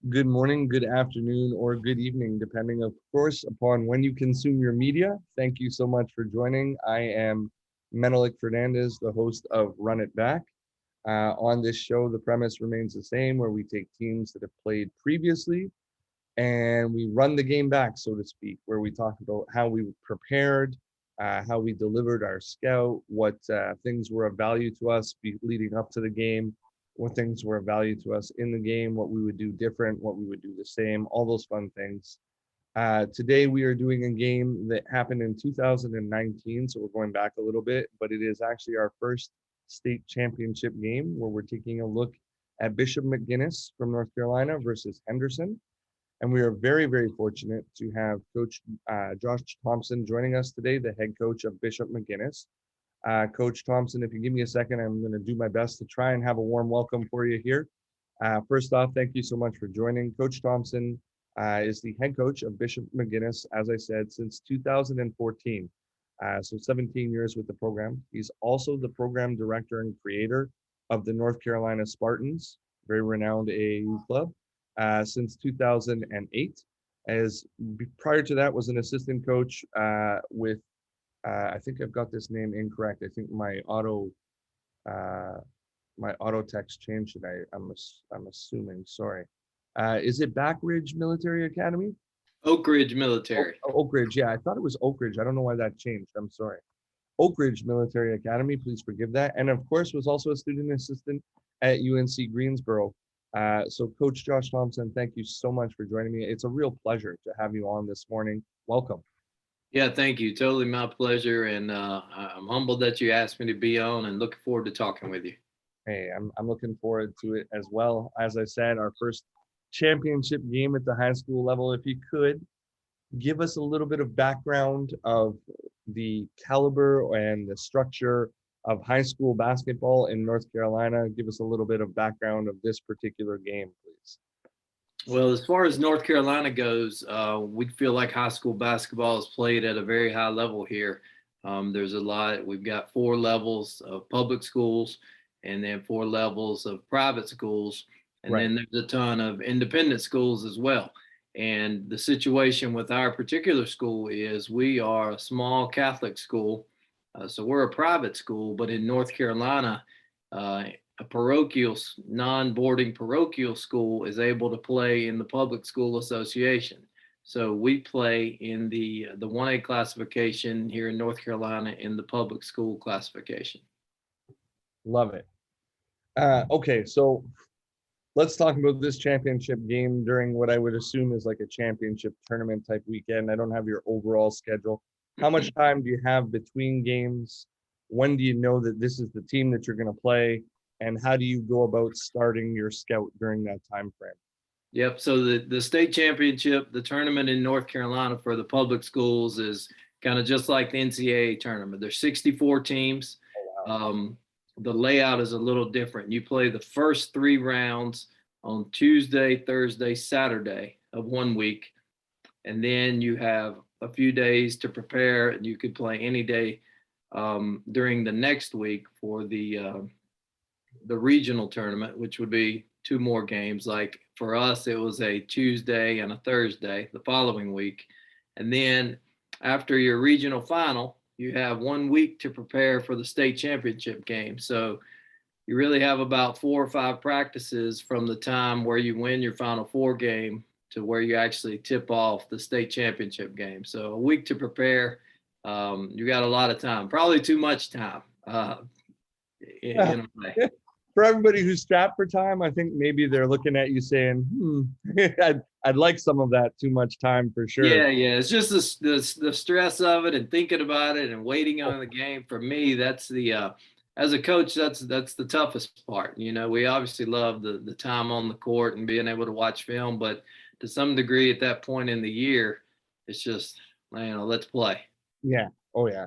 good morning, good afternoon, or good evening, depending, of course, upon when you consume your media. Thank you so much for joining. I am Menelik Fernandez, the host of Run It Back. On this show, the premise remains the same, where we take teams that have played previously and we run the game back, so to speak, where we talk about how we prepared, how we delivered our scout, what things were of value to us leading up to the game, what things were of value to us in the game, what we would do different, what we would do the same, all those fun things. Today we are doing a game that happened in 2019, so we're going back a little bit, but it is actually our first state championship game where we're taking a look at Bishop McGuiness from North Carolina versus Henderson. And we are very, very fortunate to have Coach Josh Thompson joining us today, the head coach of Bishop McGuiness. Coach Thompson, if you give me a second, I'm going to do my best to try and have a warm welcome for you here. First off, thank you so much for joining. Coach Thompson is the head coach of Bishop McGuiness, as I said, since 2014. So 17 years with the program. He's also the program director and creator of the North Carolina Spartans, very renowned AAU club, since 2008. As prior to that, was an assistant coach with I think I've got this name incorrect. I think uh, my auto text changed it. I'm assuming. Sorry. Is it Back Ridge Military Academy? Oak Ridge Military. Oak Ridge. Yeah, I thought it was Oak Ridge. I don't know why that changed. I'm sorry. Oak Ridge Military Academy. Please forgive that. And of course, was also a student assistant at UNC Greensboro. So Coach Josh Thompson, thank you so much for joining me. It's a real pleasure to have you on this morning. Welcome. Yeah, thank you. Totally my pleasure. And I'm humbled that you asked me to be on and looking forward to talking with you. Hey, I'm looking forward to it as well. As I said, our first championship game at the high school level. If you could give us a little bit of background of the caliber and the structure of high school basketball in North Carolina. Give us a little bit of background of this particular game, please. Well, as far as North Carolina goes, we feel like high school basketball is played at a very high level here. There's a lot. We've got 4 levels of public schools and then 4 levels of private schools. And Right. then there's a ton of independent schools as well. And the situation with our particular school is we are a small Catholic school. So we're a private school, but in North Carolina, a parochial, non-boarding parochial school is able to play in the public school association. So we play in the 1A classification here in North Carolina in the public school classification. Love it. Okay, so let's talk about this championship game during what I would assume is like a championship tournament type weekend. I don't have your overall schedule. How much time do you have between games? When do you know that this is the team that you're going to play? And how do you go about starting your scout during that time frame? Yep. So the state championship, the tournament in North Carolina for the public schools is kind of just like the NCAA tournament. There's 64 teams. Oh, wow. The layout is a little different. You play the first 3 rounds on Tuesday, Thursday, Saturday of one week, and then you have a few days to prepare, and you could play any day during the next week for the regional tournament, which would be 2 more games. Like for us, it was a Tuesday and a Thursday the following week. And then after your regional final, you have 1 week to prepare for the state championship game. So you really have about 4 or 5 practices from the time where you win your Final Four game to where you actually tip off the state championship game. So a week to prepare. You got a lot of time, probably too much time. In a way. For everybody who's strapped for time, I think maybe they're looking at you saying, I'd like some of that too much time for sure. Yeah. It's just the stress of it and thinking about it and waiting on the game. For me, that's the as a coach, that's the toughest part. You know, we obviously love the time on the court and being able to watch film, but to some degree at that point in the year, it's just, let's play. Yeah. Oh yeah.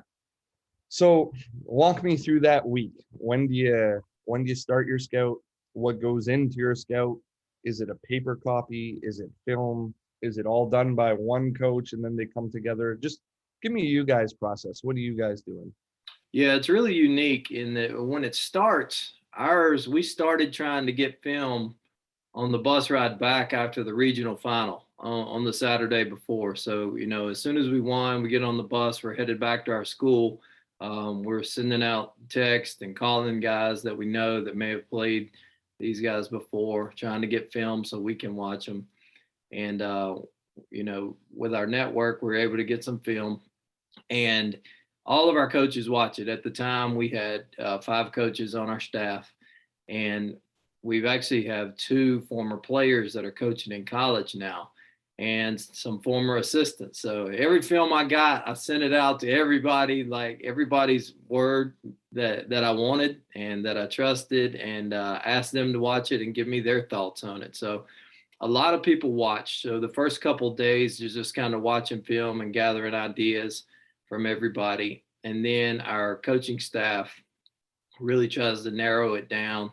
So walk me through that week. When do you start your scout? What goes into your scout? Is it a paper copy? Is it film? Is it all done by one coach and then they come together? Just give me you guys' process. What are you guys doing? Yeah, it's really unique in that when it starts, we started trying to get film on the bus ride back after the regional final on the Saturday before. So, as soon as we won, we get on the bus, we're headed back to our school. We're sending out text and calling guys that we know that may have played these guys before, trying to get film so we can watch them. And, with our network, we're able to get some film, and all of our coaches watch it. At the time, we had 5 coaches on our staff, and we've actually have 2 former players that are coaching in college now, and some former assistants. So every film I got, I sent it out to everybody, like everybody's word that I wanted and that I trusted, and asked them to watch it and give me their thoughts on it. So a lot of people watch. So the first couple of days is just kind of watching film and gathering ideas from everybody. And then our coaching staff really tries to narrow it down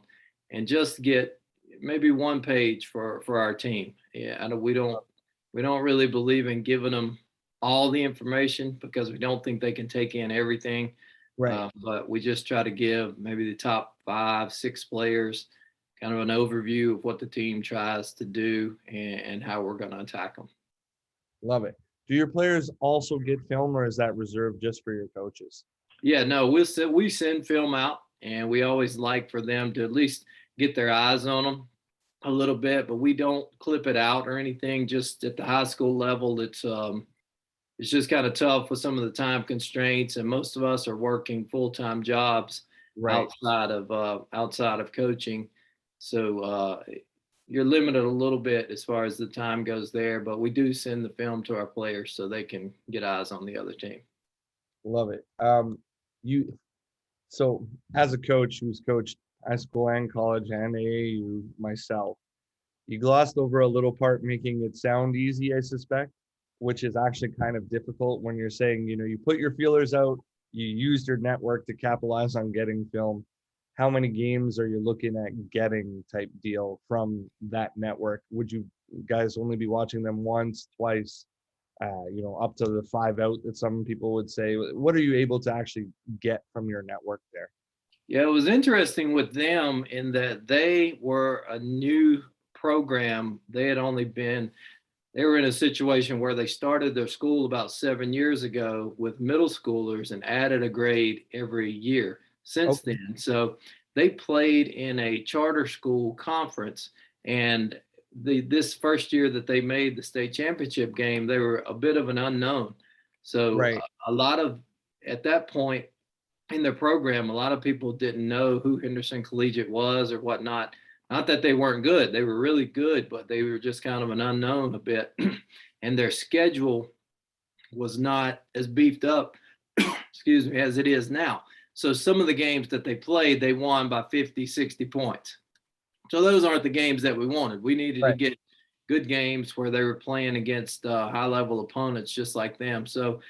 and just get maybe 1 page for our team. Yeah, I know we don't really believe in giving them all the information because we don't think they can take in everything. Right. But we just try to give maybe the top 5, 6 players kind of an overview of what the team tries to do and how we're going to attack them. Love it. Do your players also get film, or is that reserved just for your coaches? Yeah, no, we send film out, and we always like for them to at least get their eyes on them a little bit, but we don't clip it out or anything. Just at the high school level, it's just kind of tough with some of the time constraints, and most of us are working full-time jobs Right. outside of coaching. So you're limited a little bit as far as the time goes there, but we do send the film to our players so they can get eyes on the other team. Love it. So as a coach who's coached high school and college and AAU myself, you glossed over a little part, making it sound easy, I suspect, which is actually kind of difficult when you're saying, you put your feelers out, you used your network to capitalize on getting film. How many games are you looking at getting type deal from that network? Would you guys only be watching them once, twice, up to the 5 out that some people would say? What are you able to actually get from your network there? Yeah, it was interesting with them in that they were a new program. They were in a situation where they started their school about 7 years ago with middle schoolers and added a grade every year since Okay. then. So they played in a charter school conference, and this first year that they made the state championship game, they were a bit of an unknown. So Right. a lot of at that point in their program, a lot of people didn't know who Henderson Collegiate was or whatnot. Not that they weren't good, they were really good, but they were just kind of an unknown a bit. And their schedule was not as beefed up, excuse me, as it is now. So some of the games that they played, they won by 50, 60 points. So those aren't the games that we wanted. We needed to Right. get good games where they were playing against high level opponents just like them. So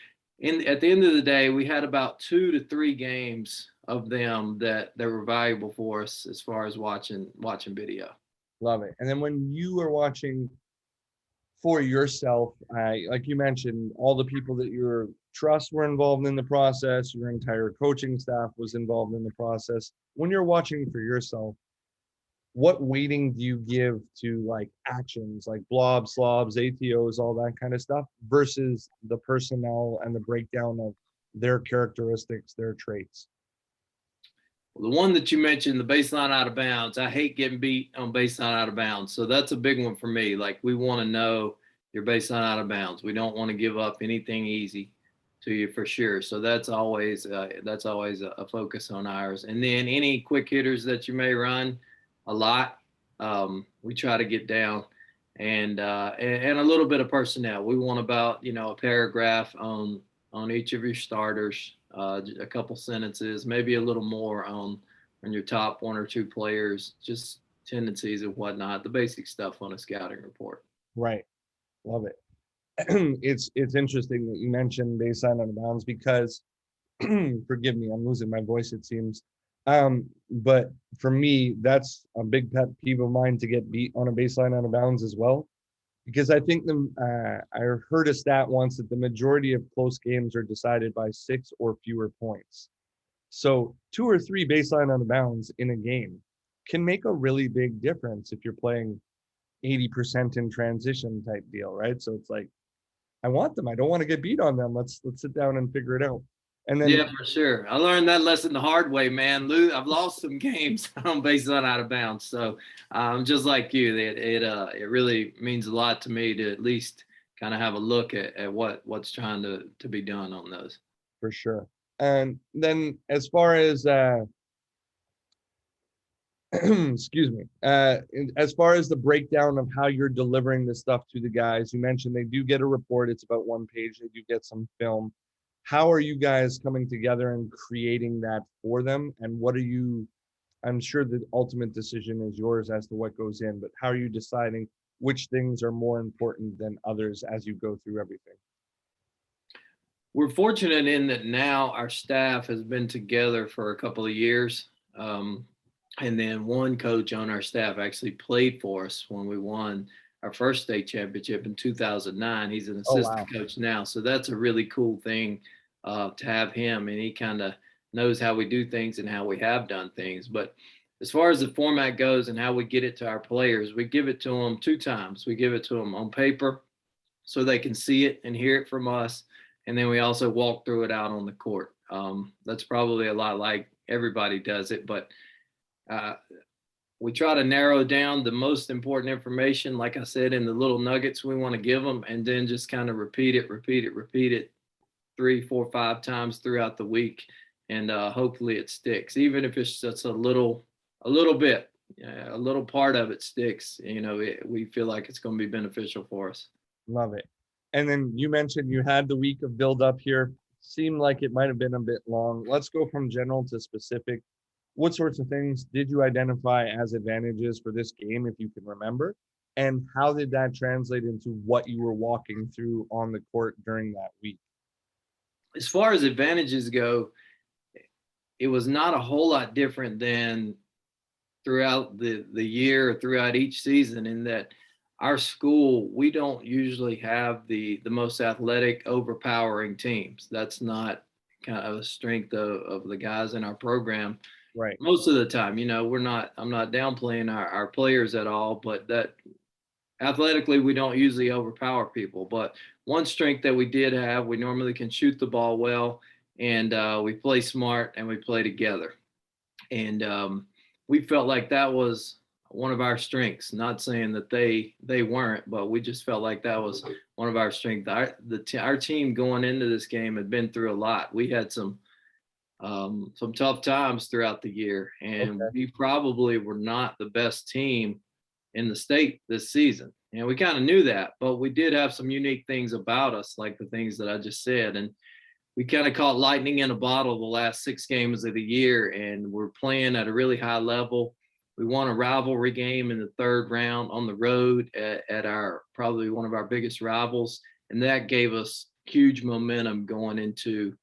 at the end of the day, we had about 2 to 3 games of them that were valuable for us as far as watching video. Love it. And then when you are watching for yourself, like you mentioned, all the people that you trust were involved in the process, your entire coaching staff was involved in the process. When you're watching for yourself, what weighting do you give to like actions like blobs, slobs, ATOs, all that kind of stuff versus the personnel and the breakdown of their characteristics, their traits? Well, the one that you mentioned, the baseline out of bounds, I hate getting beat on baseline out of bounds. So that's a big one for me. Like, we want to know your baseline out of bounds. We don't want to give up anything easy to you for sure. So that's always a focus on ours. And then any quick hitters that you may run a lot, we try to get down, and a little bit of personnel. We want about a paragraph on each of your starters, a couple sentences, maybe a little more on your top 1 or 2 players, just tendencies and whatnot, the basic stuff on a scouting report. Right. Love it. It's interesting that you mentioned baseline out of bounds because forgive me, I'm losing my voice, it seems. But for me, that's a big pet peeve of mine, to get beat on a baseline out of bounds as well. Because I think I heard a stat once that the majority of close games are decided by 6 or fewer points. So 2 or 3 baseline out of bounds in a game can make a really big difference if you're playing 80% in transition type deal, right? So it's like, I want them. I don't want to get beat on them. Let's sit down and figure it out. And then, Yeah, for sure. I learned that lesson the hard way, man. I've lost some games on base on out of bounds. So just like you, it really means a lot to me to at least kind of have a look at what's trying to be done on those. for sure. And then as far as excuse me, as far as the breakdown of how you're delivering this stuff to the guys, you mentioned they do get a report. It's about one page. They do get some film. How are you guys coming together and creating that for them? And what are you, I'm sure the ultimate decision is yours as to what goes in, but how are you deciding which things are more important than others as you go through everything? We're fortunate in that now our staff has been together for a couple of years. And then one coach on our staff actually played for us when we won our first state championship in 2009. He's an Oh, assistant wow. coach now. So that's a really cool thing to have him. And he kind of knows how we do things and how we have done things. But as far as the format goes and how we get it to our players, we give it to them 2 times. We give it to them on paper so they can see it and hear it from us. And then we also walk through it out on the court. That's probably a lot like everybody does it, but uh, we try to narrow down the most important information, like I said, in the little nuggets we want to give them, and then just kind of repeat it 3, 4, 5 times throughout the week, and hopefully it sticks. Even if it's just a little bit, a little part of it sticks. We feel like it's going to be beneficial for us. Love it. And then you mentioned you had the week of build up here. Seemed like it might have been a bit long. Let's go from general to specific. What sorts of things did you identify as advantages for this game, if you can remember? And how did that translate into what you were walking through on the court during that week? As far as advantages go, it was not a whole lot different than throughout the year, throughout each season, in that our school, we don't usually have the most athletic, overpowering teams. That's not kind of a strength of the guys in our program. Right. Most of the time, I'm not downplaying our players at all, but that athletically, we don't usually overpower people. But one strength that we did have, we normally can shoot the ball well, and we play smart and we play together. And we felt like that was one of our strengths. Not saying that they weren't, but we just felt like that was one of our strengths. Our team going into this game had been through a lot. We had some tough times throughout the year, and Okay. we probably were not the best team in the state this season. And we kind of knew that, but we did have some unique things about us, like the things that I just said. And we kind of caught lightning in a bottle the last 6 games of the year, and we're playing at a really high level. We won a rivalry game in the 3rd round on the road at our probably one of our biggest rivals, and that gave us huge momentum going into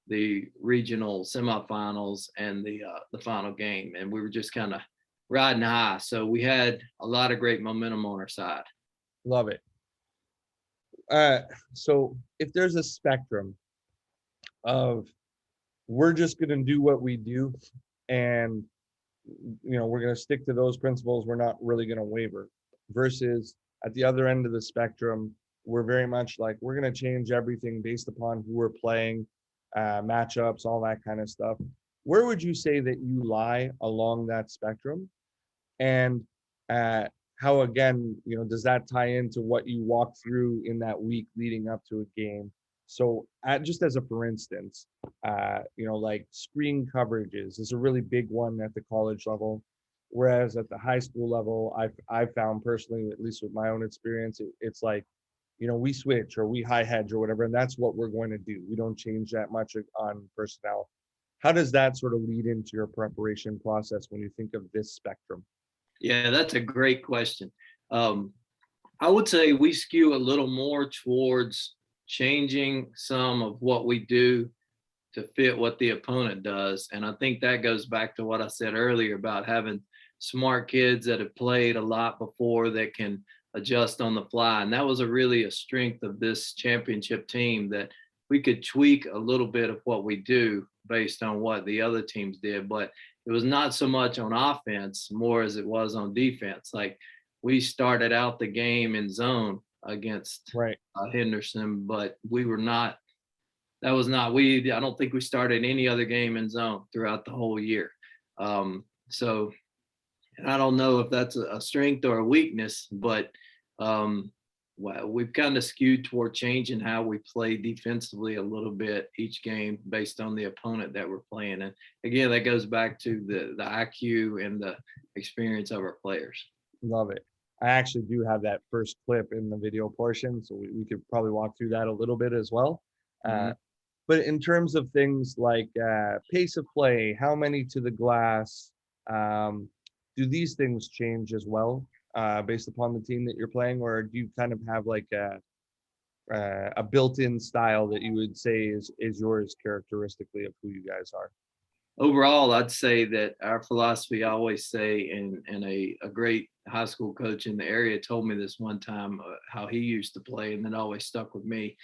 the regional semifinals and the final game. And we were just kind of riding high, so we had a lot of great momentum on our side. Love it. So if there's a spectrum of we're just going to do what we do and we're going to stick to those principles, we're not really going to waver, versus at the other end of the spectrum, we're very much like we're going to change everything based upon who we're playing, matchups, all that kind of stuff. Where would you say that you lie along that spectrum? And how, again, does that tie into what you walk through in that week leading up to a game? So just as a for instance, like screen coverages is a really big one at the college level, whereas at the high school level, I've found personally, at least with my own experience, it's like, we switch or we high hedge or whatever, and that's what we're going to do. We don't change that much on personnel. How does that sort of lead into your preparation process when you think of this spectrum? Yeah, that's a great question. I would say we skew a little more towards changing some of what we do to fit what the opponent does. And I think that goes back to what I said earlier about having smart kids that have played a lot before that can adjust on the fly. And that was really a strength of this championship team, that we could tweak a little bit of what we do based on what the other teams did. But it was not so much on offense, more as it was on defense. Like we started out the game in zone against Right. Henderson, but we were not. That was not we. I don't think we started any other game in zone throughout the whole year. So and I don't know if that's a strength or a weakness, but we've kind of skewed toward changing how we play defensively a little bit each game based on the opponent that we're playing. And again, that goes back to the IQ and the experience of our players. Love it. I actually do have that first clip in the video portion, so we could probably walk through that a little bit as well. Mhm. But in terms of things like pace of play, how many to the glass, do these things change as well based upon the team that you're playing, or do you kind of have like a built-in style that you would say is yours characteristically of who you guys are? Overall, I'd say that our philosophy, I always say, and a great high school coach in the area told me this one time how he used to play, and that always stuck with me.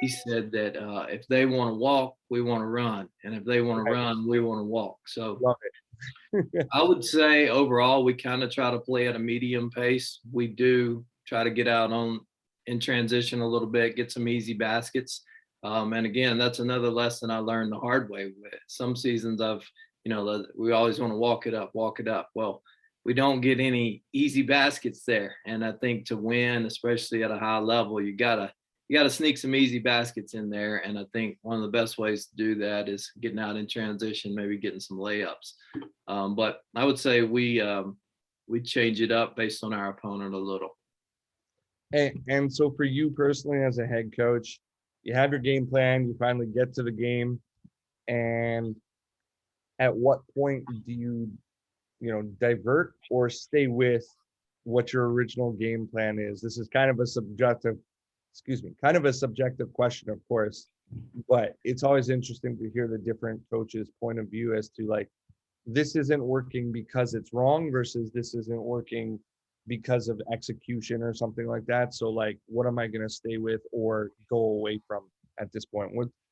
He said that if they want to walk, we want to run, and if they want to Right. run, we want to walk. So Love it. I would say overall, we kind of try to play at a medium pace. We do try to get out on in transition a little bit, get some easy baskets. And again, that's another lesson I learned the hard way. With some seasons, we always want to walk it up, walk it up. Well, we don't get any easy baskets there, and I think to win, especially at a high level, you gotta sneak some easy baskets in there. And I think one of the best ways to do that is getting out in transition, maybe getting some layups. But I would say we change it up based on our opponent a little. And so for you personally as a head coach, you have your game plan, you finally get to the game, and at what point do you divert or stay with what your original game plan is? This is kind of a subjective question, of course, but it's always interesting to hear the different coaches' point of view as to like, this isn't working because it's wrong versus this isn't working because of execution or something like that. So like, what am I going to stay with or go away from at this point?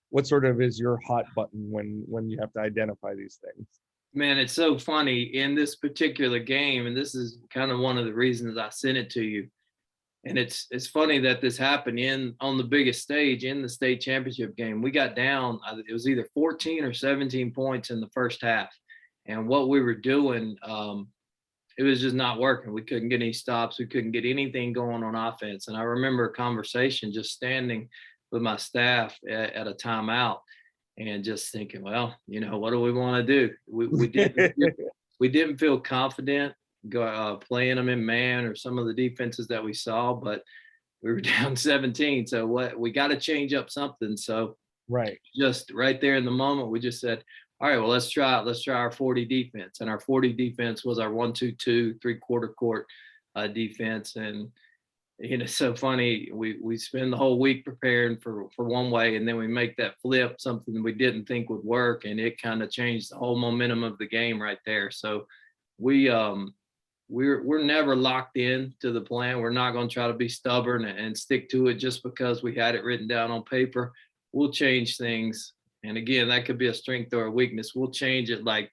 What sort of is your hot button when you have to identify these things? Man, it's so funny in this particular game, and this is kind of one of the reasons I sent it to you. And it's funny that this happened in on the biggest stage in the state championship game. We got down, it was either 14 or 17 points in the first half. And what we were doing, it was just not working. We couldn't get any stops. We couldn't get anything going on offense. And I remember a conversation just standing with my staff at a timeout and just thinking, well, what do we want to do? We didn't feel confident playing them in man or some of the defenses that we saw, but we were down 17. So we got to change up something. So Right. just right there in the moment, we just said, all right, well, let's try it. Let's try our 40 defense. And our 40 defense was our 1-2-2, 3/4 court defense. And it's so funny. We spend the whole week preparing for one way, and then we make that flip, something we didn't think would work, and it kind of changed the whole momentum of the game right there. So we're never locked in to the plan. We're not going to try to be stubborn and stick to it just because we had it written down on paper. We'll change things. And again, that could be a strength or a weakness. We'll change it like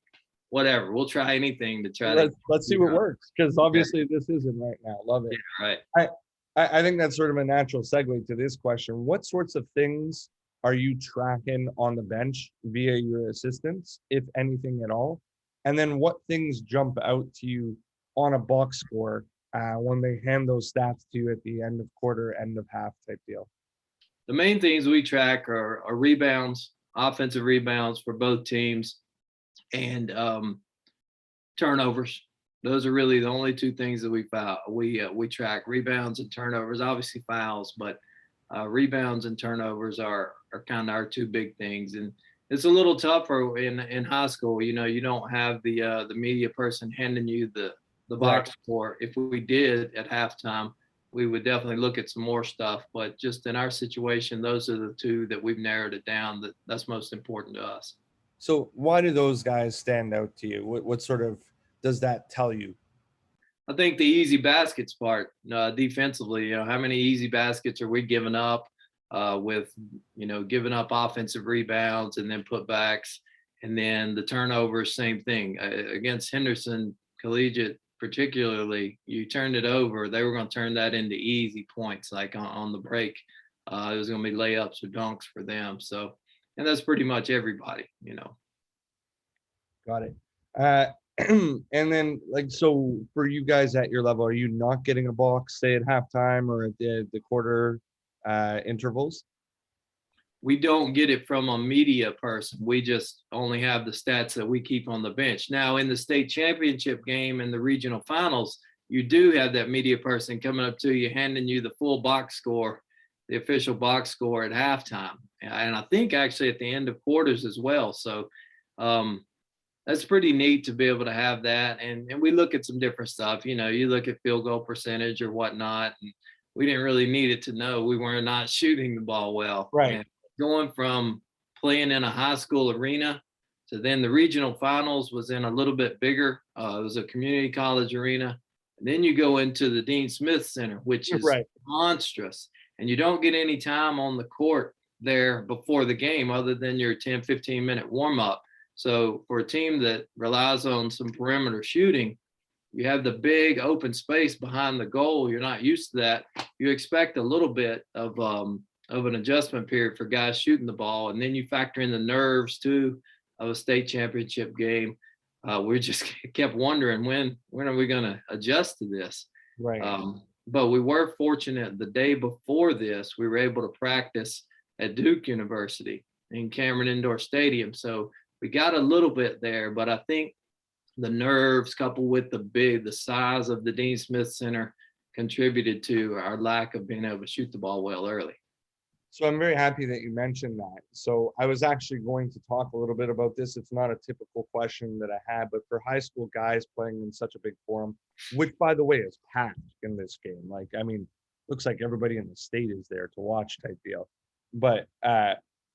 whatever. We'll try anything to try Let's see what works, because obviously this isn't right now. Love it. Yeah, right. I think that's sort of a natural segue to this question. What sorts of things are you tracking on the bench via your assistants, if anything at all? And then what things jump out to you on a box score when they hand those stats to you at the end of quarter, end of half type deal? The main things we track are rebounds, offensive rebounds for both teams, and turnovers. Those are really the only two things that we track: rebounds and turnovers. Obviously fouls, but rebounds and turnovers are kind of our two big things. And it's a little tougher in high school. You don't have the media person handing you the box score. If we did at halftime, we would definitely look at some more stuff. But just in our situation, those are the two that we've narrowed it down. That's most important to us. So why do those guys stand out to you? What sort of does that tell you? I think the easy baskets part, defensively, how many easy baskets are we giving up with, giving up offensive rebounds and then putbacks, and then the turnovers, same thing. Against Henderson Collegiate particularly, you turned it over, they were going to turn that into easy points, like on the break. It was going to be layups or dunks for them. So, and that's pretty much everybody, you know. Got it. And then, like, so for you guys at your level, are you not getting a box, say at halftime or at the quarter intervals? We don't get it from a media person. We just only have the stats that we keep on the bench. Now, in the state championship game and the regional finals, you do have that media person coming up to you, handing you the full box score, the official box score at halftime. And I think actually at the end of quarters as well. So that's pretty neat to be able to have that. And we look at some different stuff. You know, you look at field goal percentage or whatnot. And we didn't really need it to know we were not shooting the ball well. Right. And going from playing in a high school arena to then the regional finals was in a little bit bigger. It was a community college arena. And then you go into the Dean Smith Center, which is Right. monstrous. And you don't get any time on the court there before the game other than your 10, 15-minute warm up. So for a team that relies on some perimeter shooting, you have the big open space behind the goal. You're not used to that. You expect a little bit of an adjustment period for guys shooting the ball. And then you factor in the nerves too of a state championship game. We just kept wondering when are we going to adjust to this? Right. But we were fortunate the day before this, we were able to practice at Duke University in Cameron Indoor Stadium. So we got a little bit there, but I think the nerves coupled with the size of the Dean Smith Center contributed to our lack of being able to shoot the ball well early. So I'm very happy that you mentioned that. So I was actually going to talk a little bit about this. It's not a typical question that I had, but for high school guys playing in such a big forum, which by the way is packed in this game. Like, I mean, looks like everybody in the state is there to watch type deal. But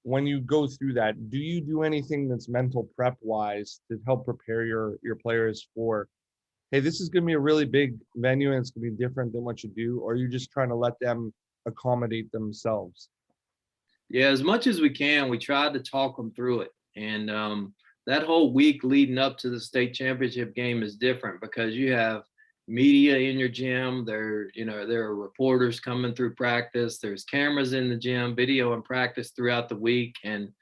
when you go through that, do you do anything that's mental prep wise to help prepare your players for, hey, this is going to be a really big venue and it's going to be different than what you do? Or are you just trying to let them accommodate themselves? Yeah, as much as we can, we tried to talk them through it. And that whole week leading up to the state championship game is different because you have media in your gym. There are reporters coming through practice. There's cameras in the gym, video and practice throughout the week. And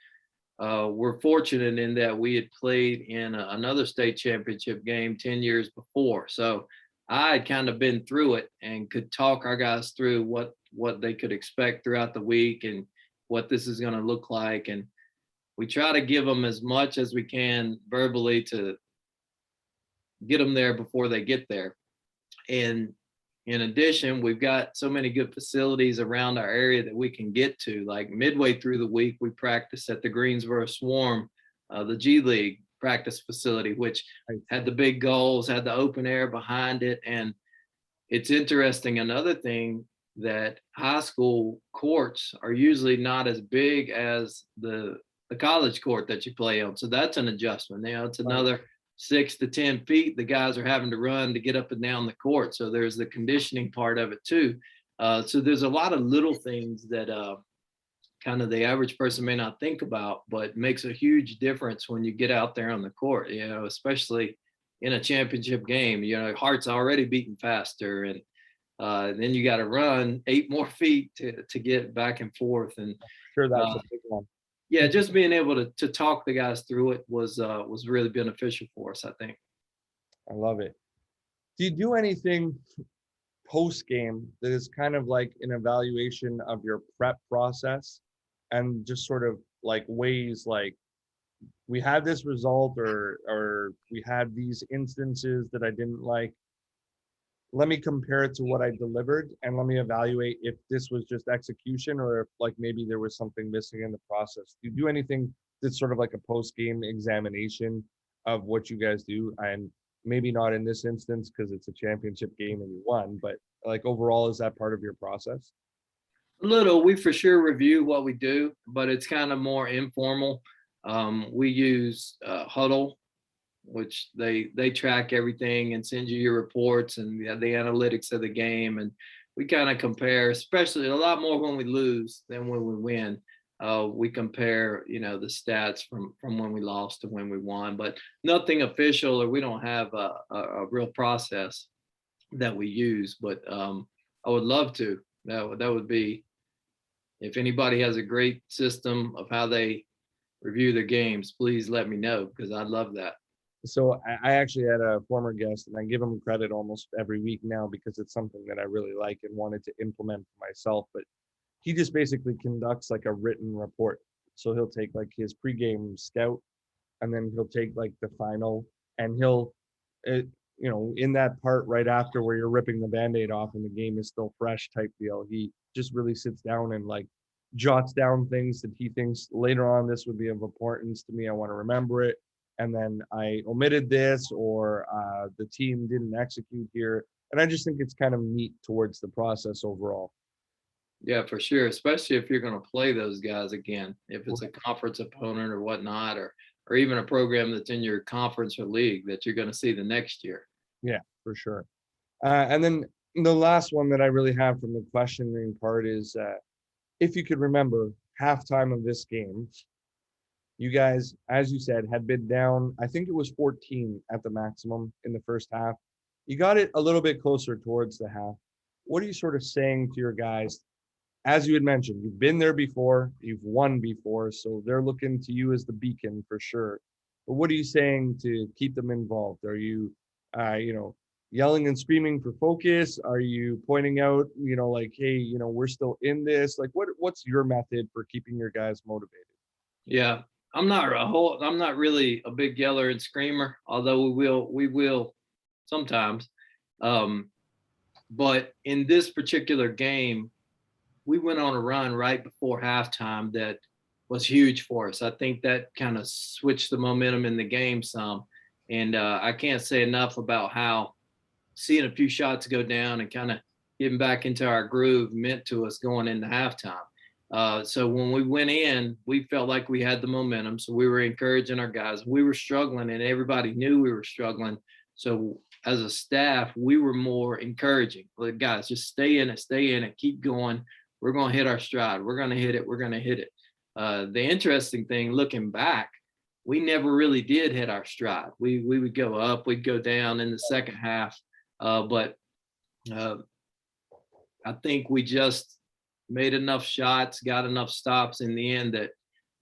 we're fortunate in that we had played in another state championship game 10 years before. So I had kind of been through it and could talk our guys through what they could expect throughout the week and what this is going to look like. And we try to give them as much as we can verbally to get them there before they get there. And in addition, we've got so many good facilities around our area that we can get to. Like midway through the week, we practice at the Greensboro Swarm, the G League practice facility, which had the big goals, had the open air behind it. And it's interesting. Another thing that high school courts are usually not as big as the college court that you play on. So that's an adjustment. You know, it's another 6 to 10 feet the guys are having to run to get up and down the court. So there's the conditioning part of it too. So there's a lot of little things that kind of the average person may not think about, but makes a huge difference when you get out there on the court, you know, especially in a championship game. You know, heart's already beating faster, and then you got to run 8 more feet to get back and forth. And Sure, that's a big one. Yeah, just being able to talk the guys through it was really beneficial for us, I think. I love it. Do you do anything post game that is kind of like an evaluation of your prep process and just sort of like ways like we had this result or we had these instances that I didn't like? Let me compare it to what I delivered and let me evaluate if this was just execution or if like maybe there was something missing in the process. Do you do anything that's sort of like a post-game examination of what you guys do? And maybe not in this instance because it's a championship game and you won, but like overall, is that part of your process? A little, we for sure review what we do, but it's kind of more informal. We use Huddle, which they track everything and send you your reports and the analytics of the game. And we kind of compare, especially a lot more when we lose than when we win. we compare, the stats from when we lost to when we won, but nothing official, or we don't have a real process that we use. But I would love to. That would be, if anybody has a great system of how they review their games, please let me know, because I'd love that. So I actually had a former guest, and I give him credit almost every week now because it's something that I really like and wanted to implement for myself. But he just basically conducts like a written report. So he'll take like his pregame scout, and then he'll take like the final, and he'll, uh, in that part right after where you're ripping the band-aid off and the game is still fresh type deal, he just really sits down and like jots down things that he thinks later on this would be of importance to me. I want to remember it. And then I omitted this, or the team didn't execute here. And I just think it's kind of neat towards the process overall. Yeah, for sure. Especially if you're going to play those guys again, if it's a conference opponent or whatnot, or even a program that's in your conference or league that you're going to see the next year. Yeah, for sure. And then the last one that I really have from the questioning part is, if you could remember halftime of this game, you guys, as you said, had been down, I think it was 14 at the maximum in the first half. You got it a little bit closer towards the half. What are you sort of saying to your guys? As you had mentioned, you've been there before, you've won before, so they're looking to you as the beacon for sure. But what are you saying to keep them involved? Are you, yelling and screaming for focus? Are you pointing out, like, hey, we're still in this? Like, what's your method for keeping your guys motivated? Yeah, I'm not really a big yeller and screamer, although we will sometimes. Um, but in this particular game, we went on a run right before halftime that was huge for us. I think that kind of switched the momentum in the game some. And I can't say enough about how seeing a few shots go down and kind of getting back into our groove meant to us going into halftime. So when we went in, we felt like we had the momentum. So we were encouraging our guys. We were struggling, and everybody knew we were struggling. So as a staff, we were more encouraging. Like, guys, just stay in it, keep going. We're going to hit our stride. We're going to hit it. We're going to hit it. The interesting thing, looking back, we never really did hit our stride. We would go up, we'd go down in the second half. But I think we just made enough shots, got enough stops in the end that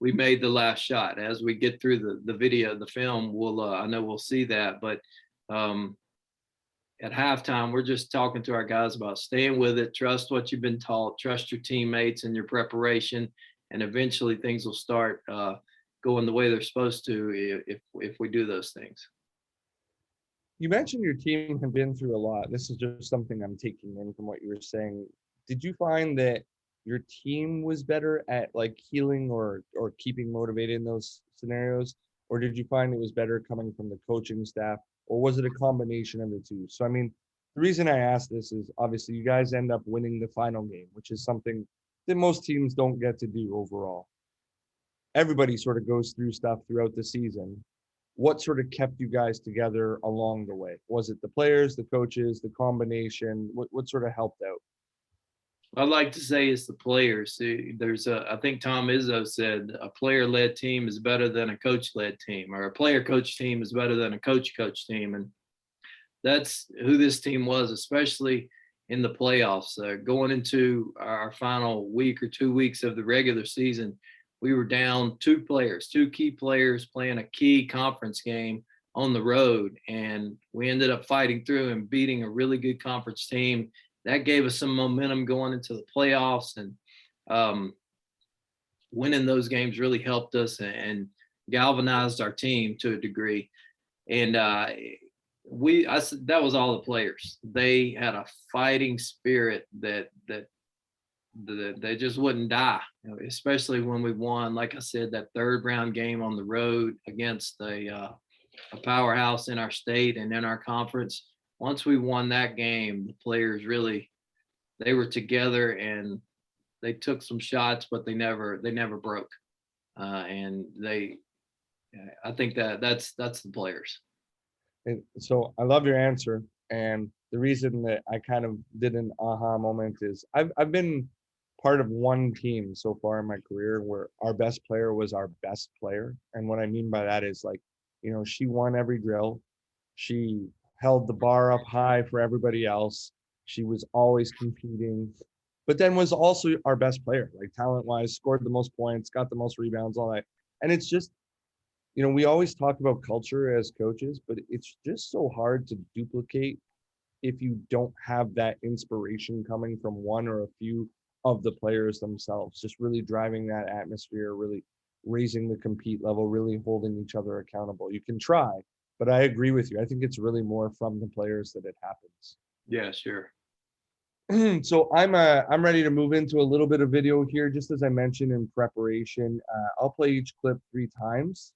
we made the last shot. As we get through the video, the film, I know we'll see that. But at halftime, we're just talking to our guys about staying with it, trust what you've been taught, trust your teammates and your preparation, and eventually things will start going the way they're supposed to if we do those things. You mentioned your team had been through a lot. This is just something I'm taking in from what you were saying. Did you find that your team was better at like healing or keeping motivated in those scenarios? Or did you find it was better coming from the coaching staff? Or was it a combination of the two? So, I mean, the reason I ask this is obviously you guys end up winning the final game, which is something that most teams don't get to do overall. Everybody sort of goes through stuff throughout the season. What sort of kept you guys together along the way? Was it the players, the coaches, the combination? What sort of helped out? I'd like to say it's the players. I think Tom Izzo said a player-led team is better than a coach-led team, or a player-coach team is better than a coach-coach team. And that's who this team was, especially in the playoffs. Going into our final week or 2 weeks of the regular season, we were down two key players playing a key conference game on the road. And we ended up fighting through and beating a really good conference team. That gave us some momentum going into the playoffs. And winning those games really helped us and galvanized our team to a degree. And that was all the players. They had a fighting spirit that they just wouldn't die, especially when we won, like I said, that third round game on the road against a powerhouse in our state and in our conference. Once we won that game, the players really, they were together and they took some shots, but they never broke. And I think that's the players. And so I love your answer. And the reason that I kind of did an aha moment is I've been part of one team so far in my career where our best player was our best player. And what I mean by that is like, she won every drill. She held the bar up high for everybody else. She was always competing, but then was also our best player, like talent wise, scored the most points, got the most rebounds, all that. And it's just, we always talk about culture as coaches, but it's just so hard to duplicate if you don't have that inspiration coming from one or a few of the players themselves, just really driving that atmosphere, really raising the compete level, really holding each other accountable. You can try, but I agree with you. I think it's really more from the players that it happens. Yeah, sure. So I'm ready to move into a little bit of video here. Just as I mentioned in preparation, I'll play each clip 3 times.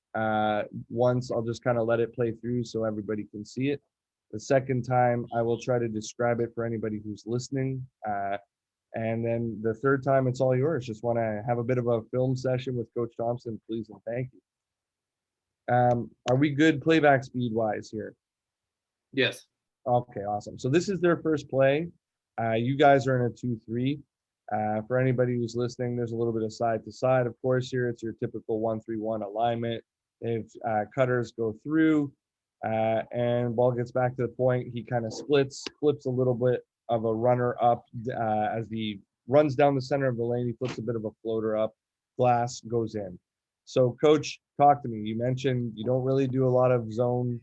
Once I'll just kind of let it play through so everybody can see it. The second time I will try to describe it for anybody who's listening. And then the third time it's all yours. Just want to have a bit of a film session with Coach Thompson, please and thank you. Are we good playback speed wise here? Yes. Okay, awesome. So this is their first play. You guys are in a 2-3. For anybody who's listening, there's a little bit of side to side. Of course, here it's your typical 1-3-1 alignment. If cutters go through and ball gets back to the point, he kind of flips a little bit of a runner up as he runs down the center of the lane. He flips a bit of a floater up. Glass goes in. So, Coach, talk to me. You mentioned you don't really do a lot of zone.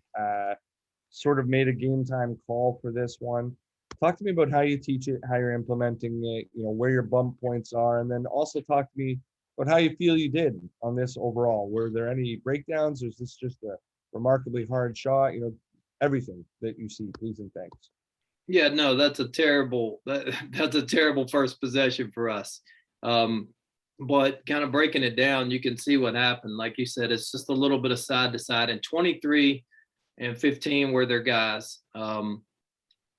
Sort of made a game time call for this one. Talk to me about how you teach it, how you're implementing it, where your bump points are, and then also talk to me about how you feel you did on this overall. Were there any breakdowns, or is this just a remarkably hard shot? Everything that you see, please and thanks. Yeah, no, that's a terrible first possession for us. But kind of breaking it down, you can see what happened. Like you said, it's just a little bit of side to side, and 23 and 15 were their guys.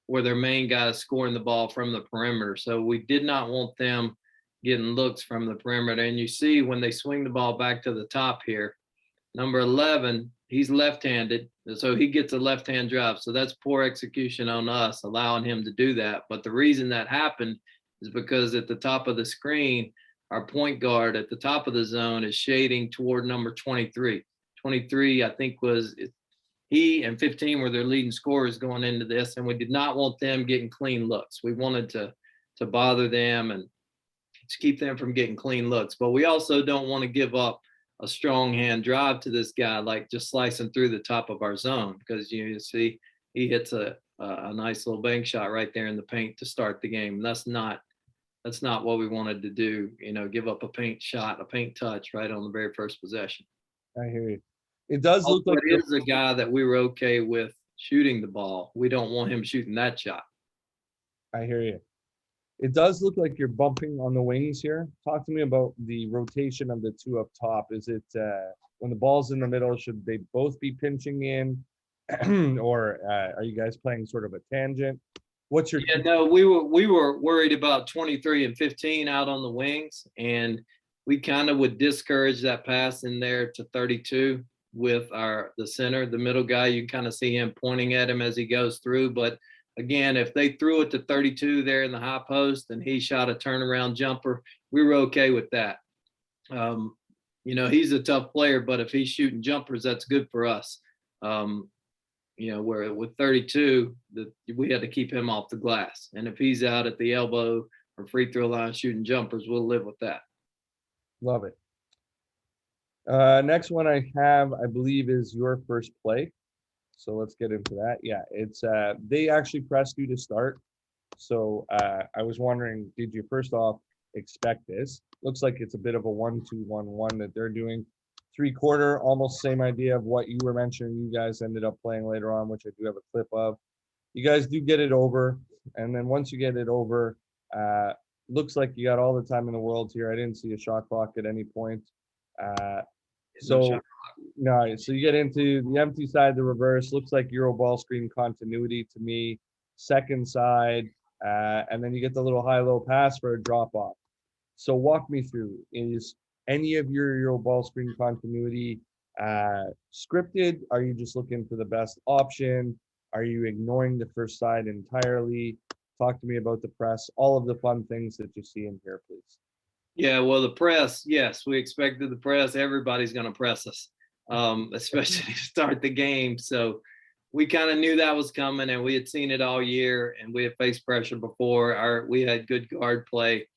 Were their main guys scoring the ball from the perimeter. So we did not want them getting looks from the perimeter. And you see when they swing the ball back to the top here, number 11, he's left-handed. So he gets a left-hand drive. So that's poor execution on us, allowing him to do that. But the reason that happened is because at the top of the screen, our point guard at the top of the zone is shading toward number 23. 23, I think, he and 15 were their leading scorers going into this, and we did not want them getting clean looks. We wanted to bother them and to keep them from getting clean looks. But we also don't want to give up a strong hand drive to this guy, like just slicing through the top of our zone, because you see he hits a nice little bank shot right there in the paint to start the game. That's not what we wanted to do. Give up a paint shot, a paint touch right on the very first possession. I hear you. It does look like it is a guy that we were okay with shooting the ball. We don't want him shooting that shot. I hear you. It does look like you're bumping on the wings here. Talk to me about the rotation of the two up top. Is it when the ball's in the middle, should they both be pinching in, or are you guys playing sort of a tangent? What's your? Yeah, no, we were worried about 23 and 15 out on the wings, and we kind of would discourage that pass in there to 32 with the center, the middle guy. You kind of see him pointing at him as he goes through. But again, if they threw it to 32 there in the high post and he shot a turnaround jumper, we were okay with that. He's a tough player, but if he's shooting jumpers, that's good for us. Where with 32, we had to keep him off the glass. And if he's out at the elbow or free throw line shooting jumpers, we'll live with that. Love it. Next one I have, I believe, is your first play. So let's get into that. Yeah, it's they actually pressed you to start. So I was wondering, did you first off expect this? Looks like it's a bit of a 1-2-1-1 that they're doing. 3-quarter, almost same idea of what you were mentioning. You guys ended up playing later on, which I do have a clip of. You guys do get it over, and then once you get it over, looks like you got all the time in the world here. I didn't see a shot clock at any point. So you get into the empty side, the reverse. Looks like Euro ball screen continuity to me. Second side, and then you get the little high-low pass for a drop-off. So walk me through. Is any of your Euro ball screen continuity scripted? Are you just looking for the best option? Are you ignoring the first side entirely? Talk to me about the press, all of the fun things that you see in here, please. Yeah, well, the press, yes, we expected the press. Everybody's going to press us, especially to start the game. So we kind of knew that was coming, and we had seen it all year, and we had faced pressure before. We had good guard play.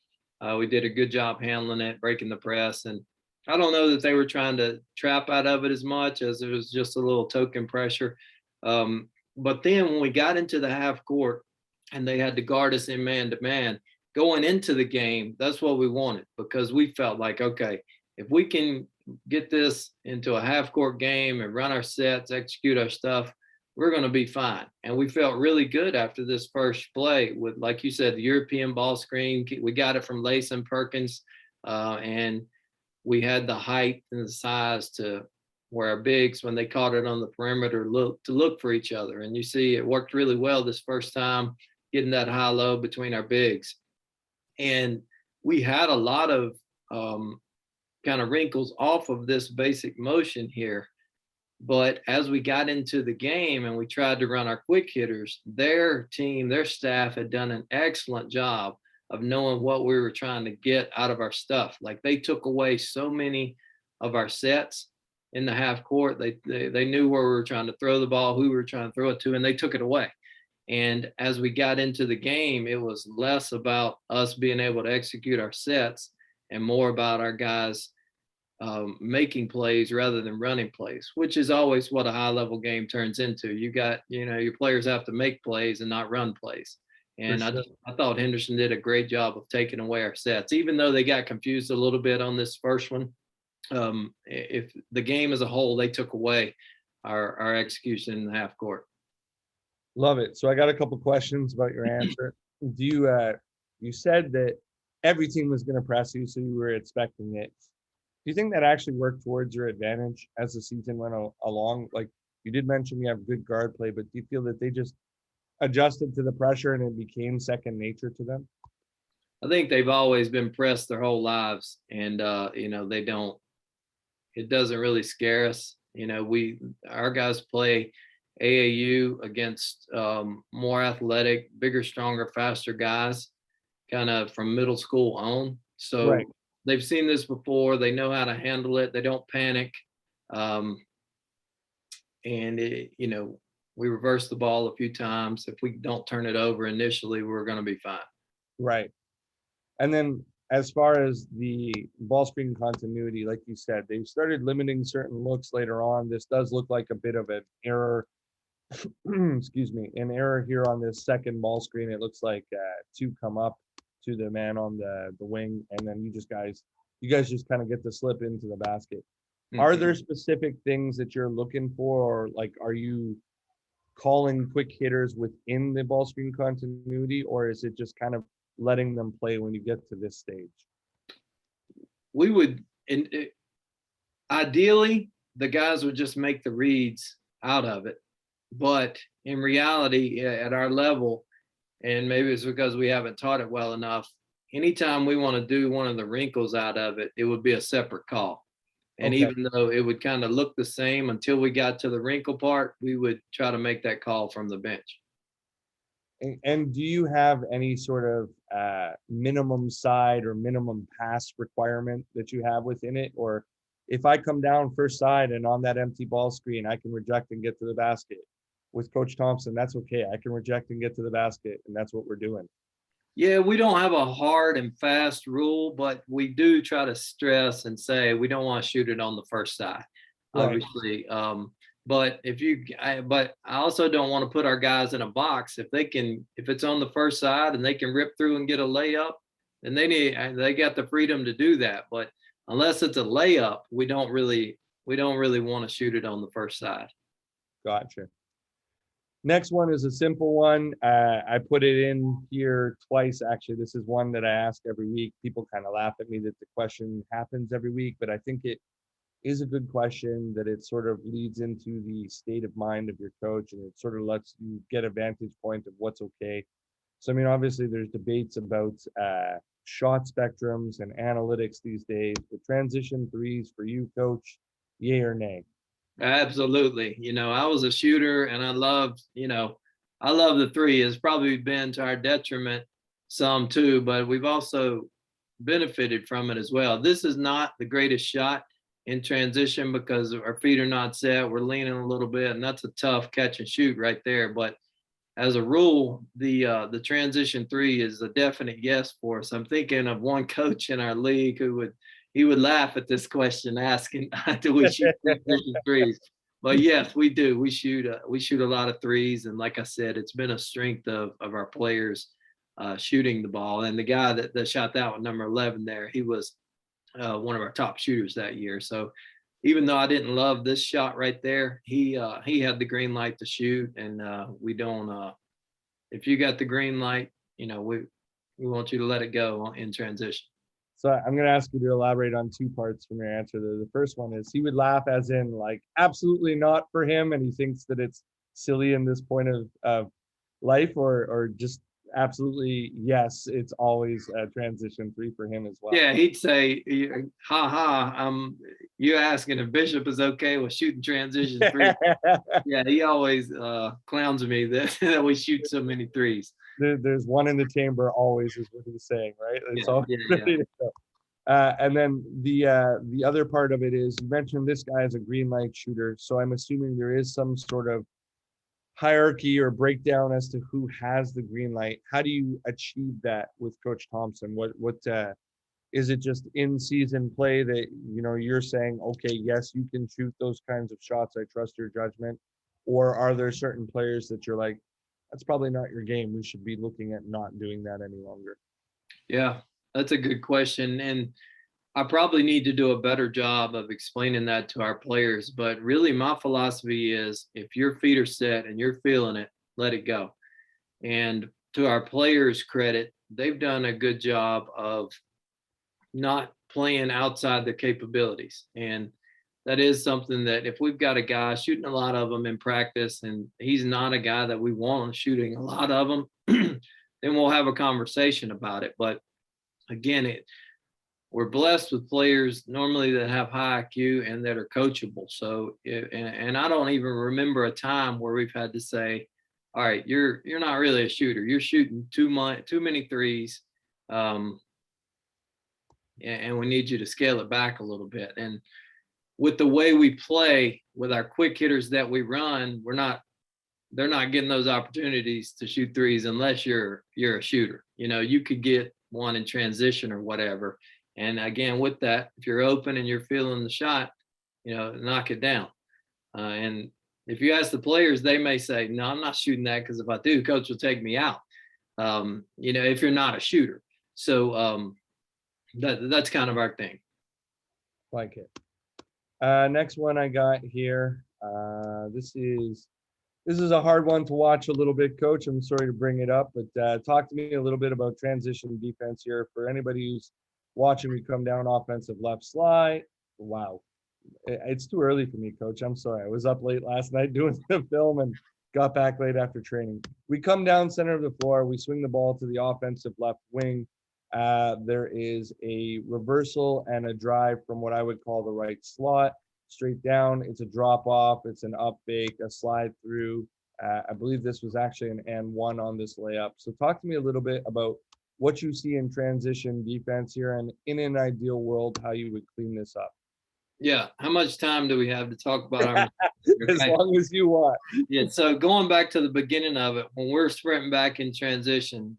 We did a good job handling it, breaking the press, and I don't know that they were trying to trap out of it as much as it was just a little token pressure. But then when we got into the half court and they had to guard us in man to man, going into the game, that's what we wanted, because we felt like, okay, if we can get this into a half court game and run our sets, execute our stuff, we're going to be fine. And we felt really good after this first play with, like you said, the European ball screen. We got it from Lace and Perkins, and we had the height and the size to where our bigs, when they caught it on the perimeter, look for each other. And you see it worked really well this first time, getting that high-low between our bigs. And we had a lot of kind of wrinkles off of this basic motion here. But as we got into the game and we tried to run our quick hitters, their team, their staff had done an excellent job of knowing what we were trying to get out of our stuff. Like, they took away so many of our sets in the half court. They knew where we were trying to throw the ball, who we were trying to throw it to, and they took it away. And as we got into the game, it was less about us being able to execute our sets and more about our guys making plays rather than running plays, which is always what a high level game turns into. You got, your players have to make plays and not run plays. And Sure. I thought Henderson did a great job of taking away our sets, even though they got confused a little bit on this first one. If the game as a whole, they took away our execution in the half court. Love it. So I got a couple questions about your answer. Do you said that every team was going to press you, so you were expecting it. Do you think that actually worked towards your advantage as the season went along? Like, you did mention you have good guard play, but do you feel that they just adjusted to the pressure and it became second nature to them? I think they've always been pressed their whole lives, and it doesn't really scare us. Our guys play AAU against more athletic, bigger, stronger, faster guys, kind of from middle school on. So Right. They've seen this before. They know how to handle it. They don't panic. And we reverse the ball a few times. If we don't turn it over initially, we're going to be fine. Right. And then as far as the ball screen continuity, like you said, they've started limiting certain looks later on. This does look like a bit of an error. Excuse me, an error here on this second ball screen. It looks like two come up to the man on the wing, and then you guys just kind of get to slip into the basket. Mm-hmm. Are there specific things that you're looking for, or like, are you calling quick hitters within the ball screen continuity, or is it just kind of letting them play when you get to this stage? We would, ideally, the guys would just make the reads out of it. But in reality, at our level, and maybe it's because we haven't taught it well enough, anytime we want to do one of the wrinkles out of it, it would be a separate call. And okay, even though it would kind of look the same until we got to the wrinkle part, we would try to make that call from the bench. And do you have any sort of minimum side or minimum pass requirement that you have within it? Or if I come down first side and on that empty ball screen, I can reject and get to the basket. With Coach Thompson, that's okay. I can reject and get to the basket, and that's what we're doing. Yeah, we don't have a hard and fast rule, but we do try to stress and say we don't want to shoot it on the first side, obviously. Right. But I also don't want to put our guys in a box. If it's on the first side and they can rip through and get a layup, then they got the freedom to do that. But unless it's a layup, we don't really want to shoot it on the first side. Gotcha. Next one is a simple one. I put it in here twice. Actually, this is one that I ask every week. People kind of laugh at me that the question happens every week, but I think it is a good question, that it sort of leads into the state of mind of your coach, and it sort of lets you get a vantage point of what's okay. So, I mean, obviously there's debates about shot spectrums and analytics these days, but transition threes for you, coach, yay or nay? Absolutely. I was a shooter and I loved, I love the three. It's probably been to our detriment some too, but we've also benefited from it as well. This is not the greatest shot in transition because our feet are not set. We're leaning a little bit, and that's a tough catch and shoot right there. But as a rule, the transition three is a definite yes for us. I'm thinking of one coach in our league who would laugh at this question, asking, "Do we shoot transition threes?" But yes, we do. We shoot a lot of threes, and like I said, it's been a strength of our players shooting the ball. And the guy that shot that one, number 11, there, he was one of our top shooters that year. So even though I didn't love this shot right there, he had the green light to shoot, and we don't. If you got the green light, we want you to let it go in transition. So I'm going to ask you to elaborate on two parts from your answer there. The first one is he would laugh as in like absolutely not for him, and he thinks that it's silly in this point of life, or just absolutely yes, it's always a transition three for him as well. Yeah, he'd say, "Ha ha, you asking if Bishop is okay with shooting transition three?" Yeah, he always clowns me that we shoot so many threes. There's one in the chamber always, is what he's saying, right? It's Yeah, all yeah, ready yeah. to go. And then the other part of it is you mentioned this guy is a green light shooter, so I'm assuming there is some sort of hierarchy or breakdown as to who has the green light. How do you achieve that with Coach Thompson? What is it just in season play that you're saying, okay, yes, you can shoot those kinds of shots, I trust your judgment, or are there certain players that you're like, that's probably not your game, we should be looking at not doing that any longer? Yeah, that's a good question. And I probably need to do a better job of explaining that to our players. But really, my philosophy is if your feet are set and you're feeling it, let it go. And to our players' credit, they've done a good job of not playing outside their capabilities. And that is something that if we've got a guy shooting a lot of them in practice and he's not a guy that we want shooting a lot of them, then we'll have a conversation about it. But again, we're blessed with players normally that have high IQ and that are coachable. So, and I don't even remember a time where we've had to say, "All right, you're not really a shooter. You're shooting too many threes, and we need you to scale it back a little bit." And with the way we play, with our quick hitters that we run, they're not getting those opportunities to shoot threes unless you're a shooter. You could get one in transition or whatever. And again, with that, if you're open and you're feeling the shot, knock it down. And if you ask the players, they may say, "No, I'm not shooting that because if I do, coach will take me out." If you're not a shooter. So that's kind of our thing. Like it. Next one I got here. This is a hard one to watch a little bit, Coach. I'm sorry to bring it up, but talk to me a little bit about transition defense here. For anybody who's watching, we come down offensive left slide. Wow. It's too early for me, Coach. I'm sorry. I was up late last night doing the film and got back late after training. We come down center of the floor. We swing the ball to the offensive left wing. There is a reversal and a drive from what I would call the right slot. Straight down, it's a drop off, it's an up fake, a slide through. I believe this was actually an and one on this layup. So talk to me a little bit about what you see in transition defense here, and in an ideal world, how you would clean this up. Yeah. How much time do we have to talk about our As long as you want. Yeah. So going back to the beginning of it, when we're sprinting back in transition,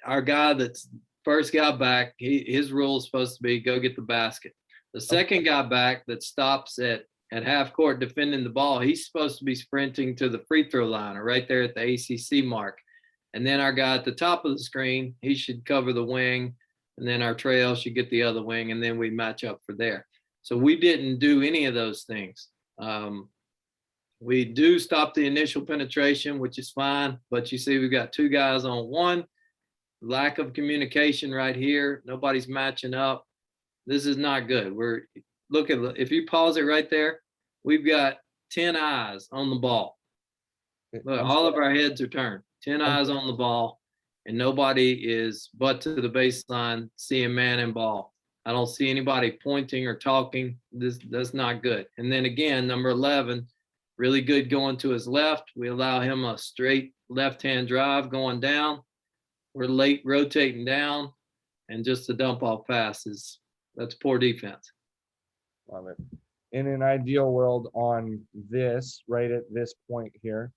our guy that's first guy back, his rule is supposed to be go get the basket. The second guy back that stops at half court defending the ball, he's supposed to be sprinting to the free throw line or right there at the ACC mark. And then our guy at the top of the screen, he should cover the wing. And then our trail should get the other wing. And then we match up for there. So we didn't do any of those things. We do stop the initial penetration, which is fine. But you see, we've got two guys on one. Lack of communication right here. Nobody's matching up. This is not good. If you pause it right there, we've got 10 eyes on the ball. Look, all of our heads are turned. 10 eyes on the ball, and nobody is but to the baseline seeing man and ball. I don't see anybody pointing or talking. That's not good. And then again, number 11 really good going to his left. We allow him a straight left-hand drive going down. We're late rotating down, and just a dump off pass that's poor defense. Love it. In an ideal world on this, right at this point here,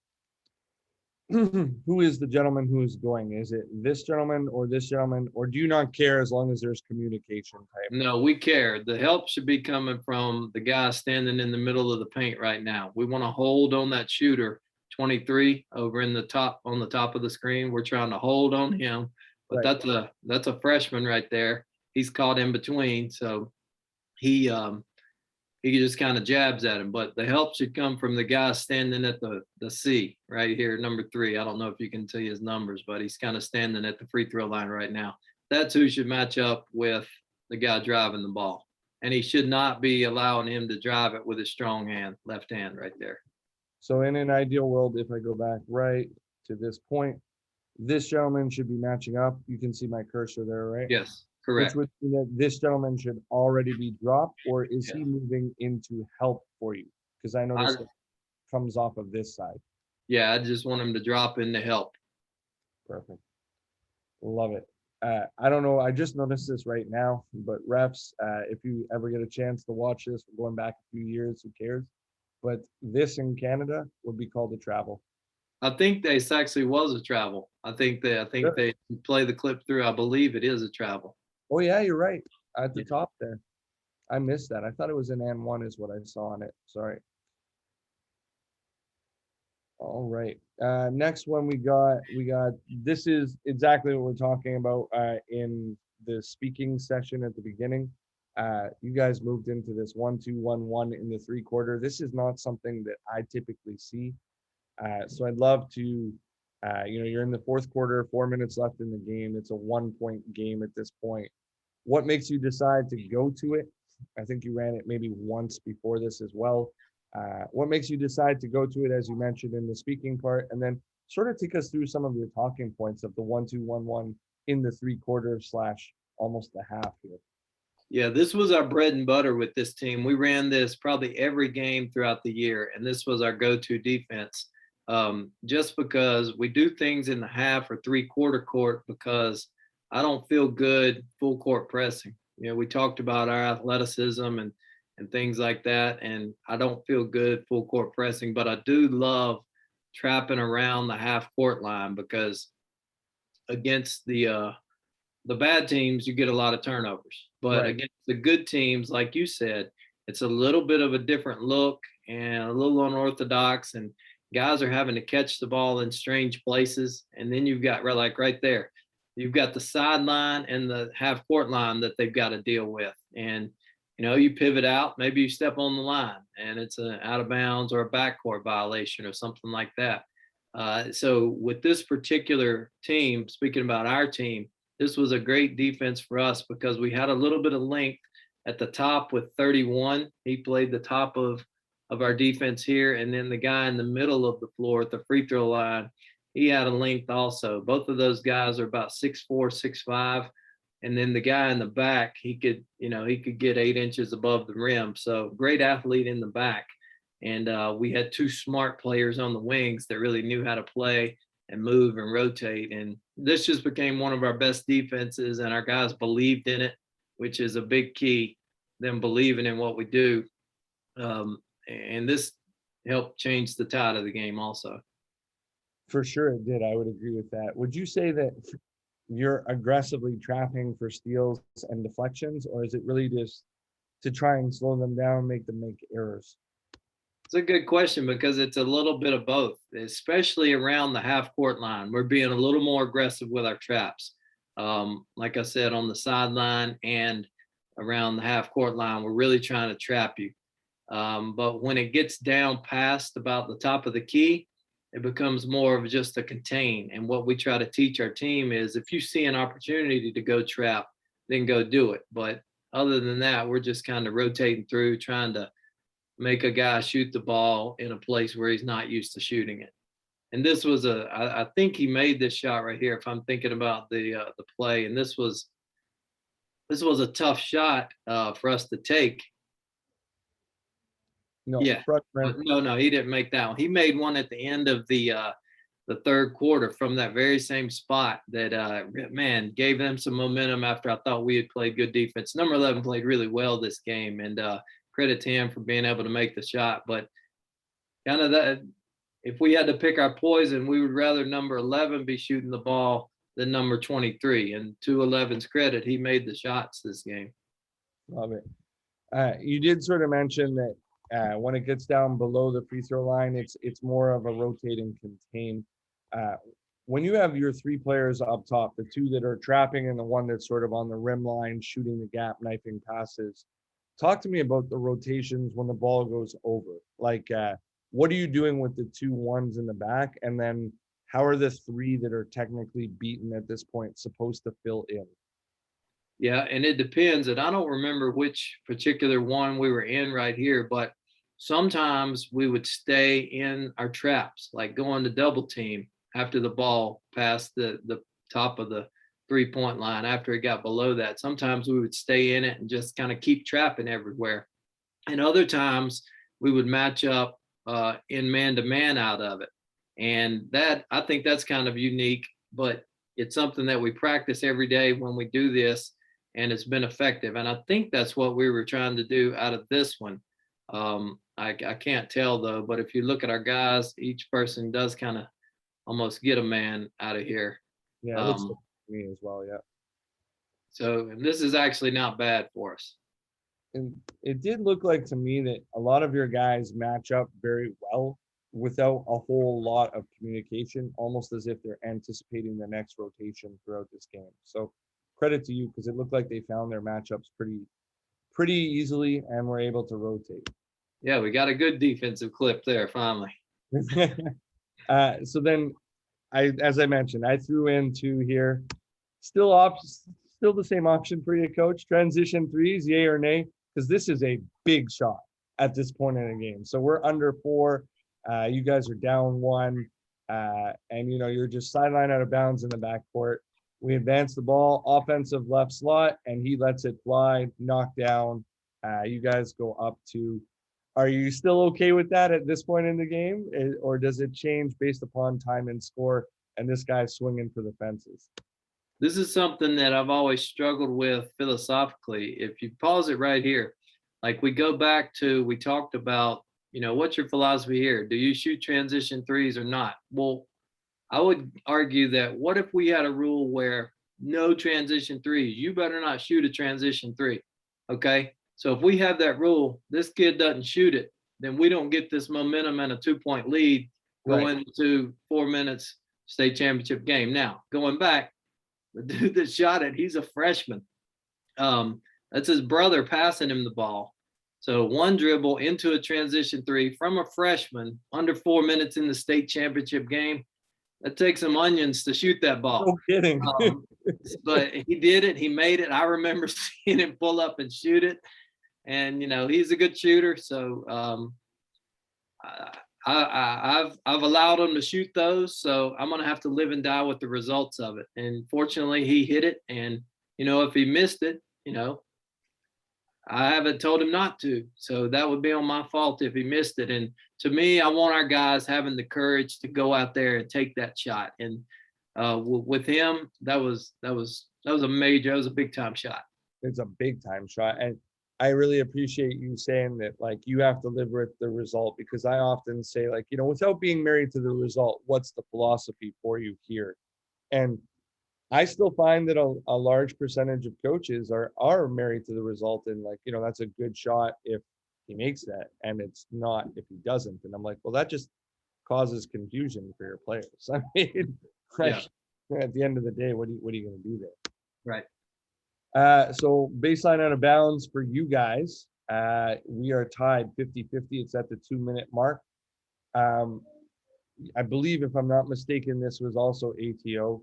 who is the gentleman who's going? Is it this gentleman, or do you not care as long as there's communication type? No, we care. The help should be coming from the guy standing in the middle of the paint right now. We want to hold on that shooter, 23 over in the top, on the top of the screen. We're trying to hold on him, but Right. that's a freshman right there. He's caught in between, so he just kind of jabs at him. But the help should come from the guy standing at the C right here, number 3. I don't know if you can see his numbers, but he's kind of standing at the free throw line right now. That's who should match up with the guy driving the ball. And he should not be allowing him to drive it with his strong hand, left hand right there. So in an ideal world, if I go back right to this point, this gentleman should be matching up. You can see my cursor there, right? Yes, Which correct. would mean that this gentleman should already be dropped, or is Yeah. he moving into help for you? Because I noticed I, it comes off of this side. yeah, I just want him to drop in to help. Perfect. Love it. I don't know. I just noticed this right now, but refs, if you ever get a chance to watch this, we're going back a few years, who cares? But this in Canada would be called a travel. I think this actually was a travel. I think Sure. they play the clip through. I believe it is a travel. Oh yeah, you're right. At the Yeah. top there. I missed that. I thought it was an N1 is what I saw on it. Sorry. All right. Next one we got this is exactly what we're talking about in the speaking session at the beginning. You guys moved into this 1-2-1-1 in the 3/4. This is not something that I typically see. So I'd love to, you're in the 4th quarter, 4 minutes left in the game. It's a 1-point game at this point. What makes you decide to go to it? I think you ran it maybe once before this as well. What makes you decide to go to it, as you mentioned in the speaking part, and then sort of take us through some of your talking points of the 1-2-1-1 in the 3/4 / almost the half here. Yeah, this was our bread and butter with this team. We ran this probably every game throughout the year, and this was our go-to defense. Just because we do things in the half or 3/4 court, because I don't feel good full court pressing. We talked about our athleticism and things like that, and I don't feel good full court pressing, but I do love trapping around the half court line, because against the bad teams, you get a lot of turnovers. But Right. against the good teams, like you said, it's a little bit of a different look and a little unorthodox, and guys are having to catch the ball in strange places. And then you've got right there, you've got the sideline and the half court line that they've got to deal with. And you pivot out, maybe you step on the line, and it's an out of bounds or a backcourt violation or something like that. So with this particular team, speaking about our team, this was a great defense for us because we had a little bit of length at the top with 31. He played the top of our defense here. And then the guy in the middle of the floor at the free throw line, he had a length also. Both of those guys are about 6'4", 6'5". And then the guy in the back, he could get 8 inches above the rim. So great athlete in the back. And we had 2 smart players on the wings that really knew how to play and move and rotate. And this just became one of our best defenses, and our guys believed in it, which is a big key, them believing in what we do. And this helped change the tide of the game also. For sure it did. I would agree with that. Would you say that you're aggressively trapping for steals and deflections, or is it really just to try and slow them down, make them make errors? It's a good question, because it's a little bit of both, especially around the half court line. We're being a little more aggressive with our traps. Like I said, on the sideline and around the half court line, we're really trying to trap you. But when it gets down past about the top of the key, it becomes more of just a contain. And what we try to teach our team is, if you see an opportunity to go trap, then go do it. But other than that, we're just kind of rotating through, trying to make a guy shoot the ball in a place where he's not used to shooting it. And this was I think he made this shot right here, if I'm thinking about the play. And this was a tough shot for us to take. No, Yeah. freshman. No, he didn't make that one. He made one at the end of the third quarter from that very same spot that man gave them some momentum after I thought we had played good defense. Number 11 played really well this game, and credit to him for being able to make the shot. But kind of that, if we had to pick our poison, we would rather number 11 be shooting the ball than number 23. And to 11's credit, he made the shots this game. Love it. You did sort of mention that when it gets down below the free throw line, it's more of a rotate and contain. When you have your three players up top, the two that are trapping and the one that's sort of on the rim line, shooting the gap, knifing passes, talk to me about the rotations when the ball goes over. Like, what are you doing with the 2 1s in the back? And then how are the 3 that are technically beaten at this point supposed to fill in? Yeah, and it depends. And I don't remember which particular one we were in right here, but sometimes we would stay in our traps, like going to double team after the ball passed the top of the 3-point line, after it got below that. Sometimes we would stay in it and just kind of keep trapping everywhere. And other times we would match up in man-to-man out of it. And that, I think that's kind of unique, but it's something that we practice every day when we do this, and it's been effective. And I think that's what we were trying to do out of this one. I can't tell though, but if you look at our guys, each person does kind of almost get a man out of here. Yeah, it looks like me as well. Yeah. So and this is actually not bad for us. And it did look like to me that a lot of your guys match up very well without a whole lot of communication, almost as if they're anticipating the next rotation throughout this game. So credit to you, because it looked like they found their matchups pretty easily and were able to rotate. Yeah, we got a good defensive clip there finally. So then as I mentioned, I threw in 2 here. Still the same option for you, coach. Transition threes, yay or nay? Because this is a big shot at this point in the game. So we're under 4. You guys are down 1. And you're just sideline out of bounds in the backcourt. We advance the ball, offensive left slot, and he lets it fly, knock down. You guys go up 2. Are you still okay with that at this point in the game? Or does it change based upon time and score and this guy's swinging for the fences? This is something that I've always struggled with philosophically. If you pause it right here, like we talked about, what's your philosophy here? Do you shoot transition threes or not? Well, I would argue that what if we had a rule where no transition threes? You better not shoot a transition 3. Okay. So if we have that rule, this kid doesn't shoot it, then we don't get this momentum and a 2-point lead going into 4 minutes state championship game. Now, going back, the dude that shot it, he's a freshman. That's his brother passing him the ball. So 1 dribble into a transition 3 from a freshman under 4 minutes in the state championship game. That takes some onions to shoot that ball. No kidding. But he did it. He made it. I remember seeing him pull up and shoot it. And he's a good shooter. So I've allowed him to shoot those. So I'm gonna have to live and die with the results of it. And fortunately, he hit it. And if he missed it, I haven't told him not to. So that would be on my fault if he missed it. And to me, I want our guys having the courage to go out there and take that shot. And with him, that was a big time shot. It's a big time shot. And I really appreciate you saying that, like, you have to live with the result, because I often say, like, without being married to the result, what's the philosophy for you here? And I still find that a large percentage of coaches are married to the result, and like, that's a good shot if he makes that, and it's not if he doesn't. And I'm like, well, that just causes confusion for your players. I mean, at the end of the day, what are you going to do there? Right. So baseline out of bounds for you guys. We are tied 50-50. It's at the 2-minute mark. I believe, if I'm not mistaken, this was also ATO.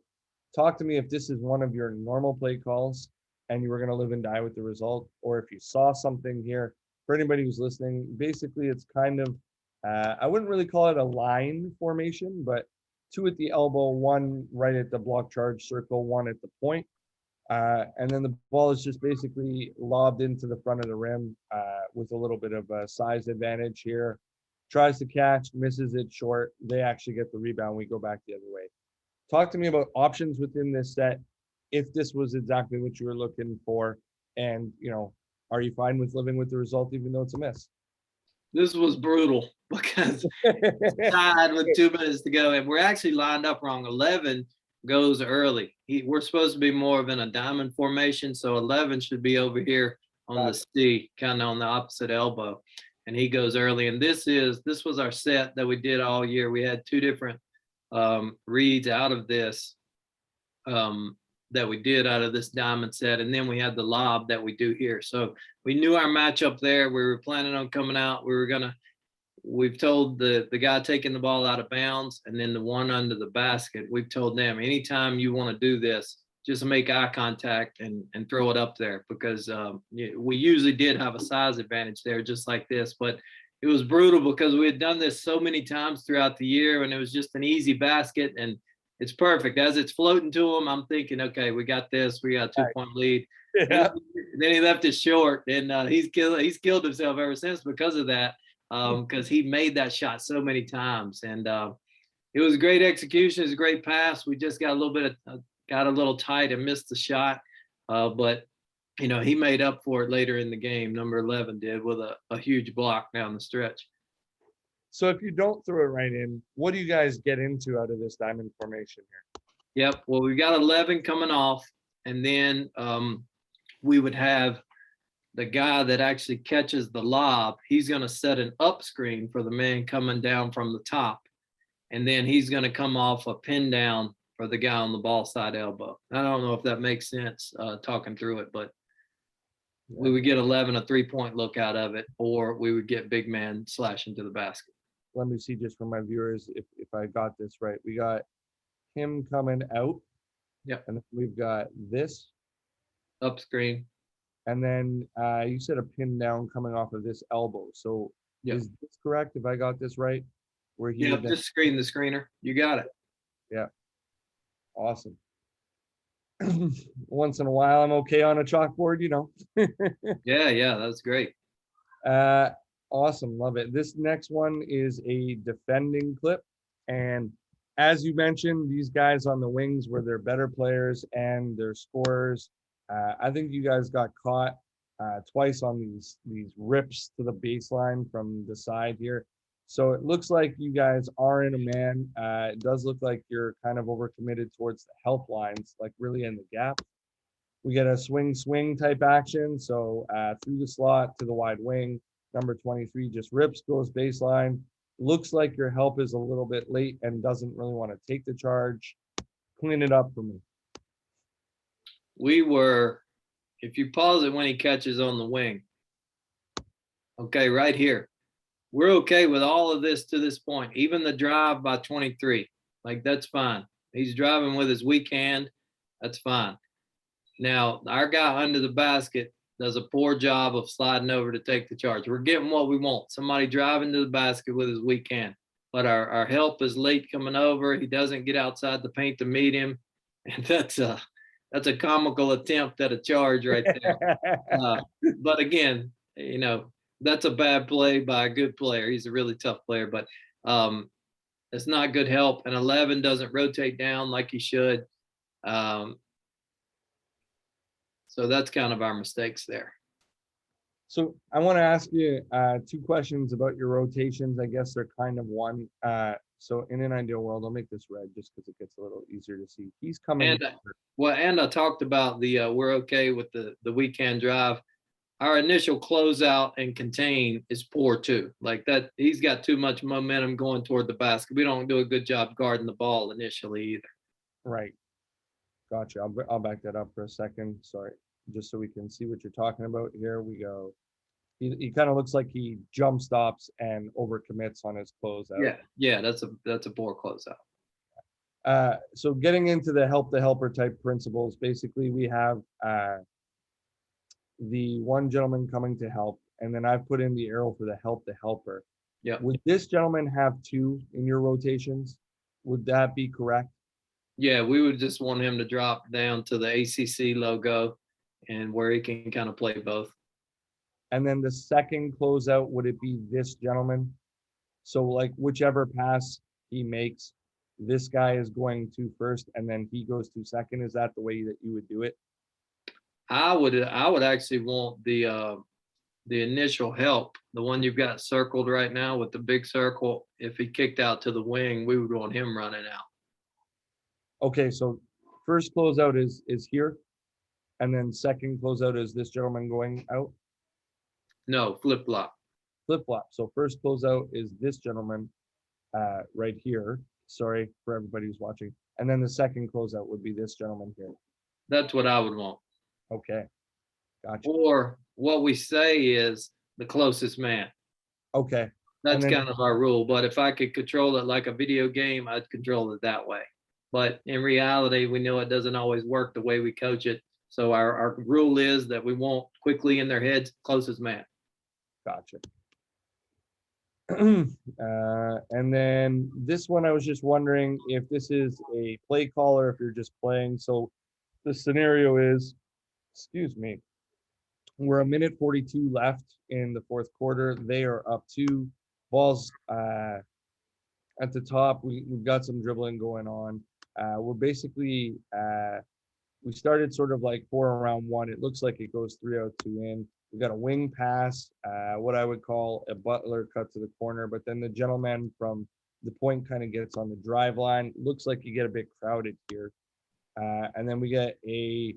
Talk to me if this is one of your normal play calls and you were going to live and die with the result, or if you saw something here. For anybody who's listening, basically it's kind of, I wouldn't really call it a line formation, but 2 at the elbow, 1 right at the block charge circle, 1 at the point. And then the ball is just basically lobbed into the front of the rim with a little bit of a size advantage here. Tries to catch, misses it short. They actually get the rebound. We go back the other way. Talk to me about options within this set, if this was exactly what you were looking for, and are you fine with living with the result even though it's a miss? This was brutal because tied with 2 minutes to go, and we're actually lined up wrong. 11 goes early. We're supposed to be more of in a diamond formation, so 11 should be over here on the C, kind of on the opposite elbow, and he goes early. And this was our set that we did all year. We had 2 different reads out of this that we did out of this diamond set, and then we had the lob that we do here. So we knew our matchup there. We were planning on coming out. We've told the guy taking the ball out of bounds and then the one under the basket, we've told them, anytime you want to do this, just make eye contact and throw it up there, because we usually did have a size advantage there, just like this. But it was brutal because we had done this so many times throughout the year, and it was just an easy basket, and it's perfect. As it's floating to him, I'm thinking, okay, we got this. We got a 2-point lead. Yeah. Then he left it short, and he's killed himself ever since because of that, because he made that shot so many times. And it was a great execution. It was a great pass. We just got a little tight and missed the shot. But he made up for it later in the game. Number 11 did, with a huge block down the stretch. So if you don't throw it right in, what do you guys get into out of this diamond formation here? Yep. Well, we got 11 coming off, and then we would have the guy that actually catches the lob. He's going to set an up screen for the man coming down from the top, and then he's going to come off a pin down for the guy on the ball side elbow. I don't know if that makes sense talking through it, but we would get 11 a 3-point look out of it, or we would get big man slash into the basket. Let me see, just for my viewers, if I got this right. We got him coming out. Yep. And we've got this. Up screen. And then you said a pin down coming off of this elbow. So is this correct, if I got this right? Where he just screen the screener. You got it. Yeah. Awesome. Once in a while, I'm okay on a chalkboard, Yeah, that's great. Awesome, love it. This next one is a defending clip, and as you mentioned, these guys on the wings were their better players and their scorers. I think you guys got caught twice on these rips to the baseline from the side here. So it looks like you guys are in a man. It does look like you're kind of overcommitted towards the help lines, like really in the gap. We get a swing type action. So through the slot to the wide wing, number 23 just rips, goes baseline. Looks like your help is a little bit late and doesn't really want to take the charge. Clean it up for me. If you pause it when he catches on the wing, okay, right here, we're okay with all of this to this point, even the drive by 23. Like, that's fine. He's driving with his weak hand. That's fine. Now, our guy under the basket does a poor job of sliding over to take the charge. We're getting what we want. Somebody driving to the basket with his weak hand. But our help is late coming over. He doesn't get outside the paint to meet him. And that's a comical attempt at a charge right there. But again, that's a bad play by a good player. He's a really tough player, but it's not good help. And 11 doesn't rotate down like he should. So that's kind of our mistakes there. So I want to ask you 2 questions about your rotations. I guess they're kind of one. So in an ideal world, I'll make this red just because it gets a little easier to see. He's coming. And I talked about we're okay with the weekend drive. Our initial closeout and contain is poor too. Like that, he's got too much momentum going toward the basket. We don't do a good job guarding the ball initially either. Right. Gotcha. I'll back that up for a second. Sorry, just so we can see what you're talking about. Here we go. He kind of looks like he jump stops and overcommits on his closeout. Yeah, that's a poor closeout. So getting into the help the helper type principles, basically we have the one gentleman coming to help, and then I've put in the arrow for the help the helper. Yeah. Would this gentleman have 2 in your rotations? Would that be correct? Yeah, we would just want him to drop down to the ACC logo and where he can kind of play both. And then the second closeout, would it be this gentleman? So like whichever pass he makes, this guy is going to first and then he goes to second. Is that the way that you would do it? I would actually want the initial help, the one you've got circled right now with the big circle. If he kicked out to the wing, we would want him running out. Okay, so first closeout is here, and then second closeout is this gentleman going out. No, flip flop. Flip flop. So first closeout is this gentleman right here. Sorry for everybody who's watching. And then the second closeout would be this gentleman here. That's what I would want. Okay, gotcha. Or what we say is the closest man. Okay. That's then, kind of our rule. But if I could control it like a video game, I'd control it that way. But in reality, we know it doesn't always work the way we coach it. So our rule is that we want quickly in their heads, closest man. Gotcha. And then this one, I was just wondering if this is a play call or if you're just playing. So the scenario is, excuse me, we're a minute 42 left in the fourth quarter. They are up 2 balls at the top. We've got some dribbling going on. We're basically, we started sort of like 4 around 1. It looks like it goes 3 out, 2 in. We got a wing pass, what I would call a Butler cut to the corner, but then the gentleman from the point kind of gets on the drive line. Looks like you get a bit crowded here. And then we get a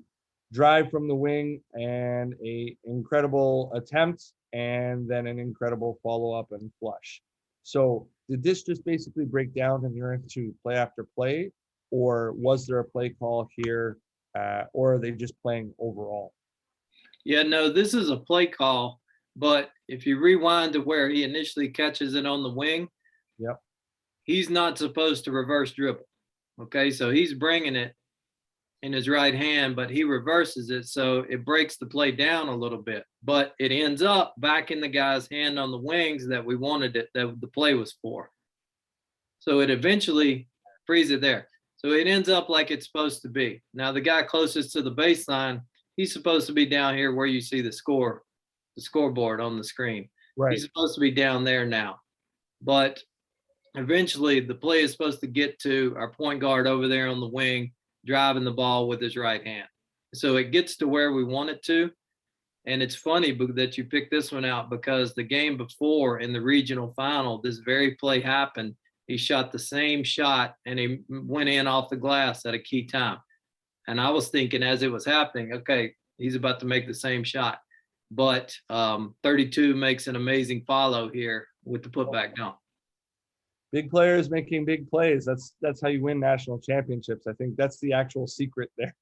drive from the wing and a incredible attempt and then an incredible follow-up and flush. So did this just basically break down and you're into play after play, or was there a play call here, or are they just playing overall? Yeah, no, this is a play call, but if you rewind to where he initially catches it on the wing, Yep. he's not supposed to reverse dribble. Okay, so he's bringing it in his right hand, but he reverses it, so it breaks the play down a little bit, but it ends up back in the guy's hand on the wings that we wanted it, that the play was for. So it eventually frees it there. So it ends up like it's supposed to be. Now the guy closest to the baseline, he's supposed to be down here where you see the scoreboard on the screen. Right. He's supposed to be down there now. But eventually the play is supposed to get to our point guard over there on the wing, driving the ball with his right hand. So it gets to where we want it to. And it's funny that you picked this one out because the game before in the regional final, this very play happened. He shot the same shot and he went in off the glass at a key time. And I was thinking as it was happening, okay, he's about to make the same shot. But 32 makes an amazing follow here with the putback dunk. Big players making big plays. That's how you win national championships. I think that's the actual secret there.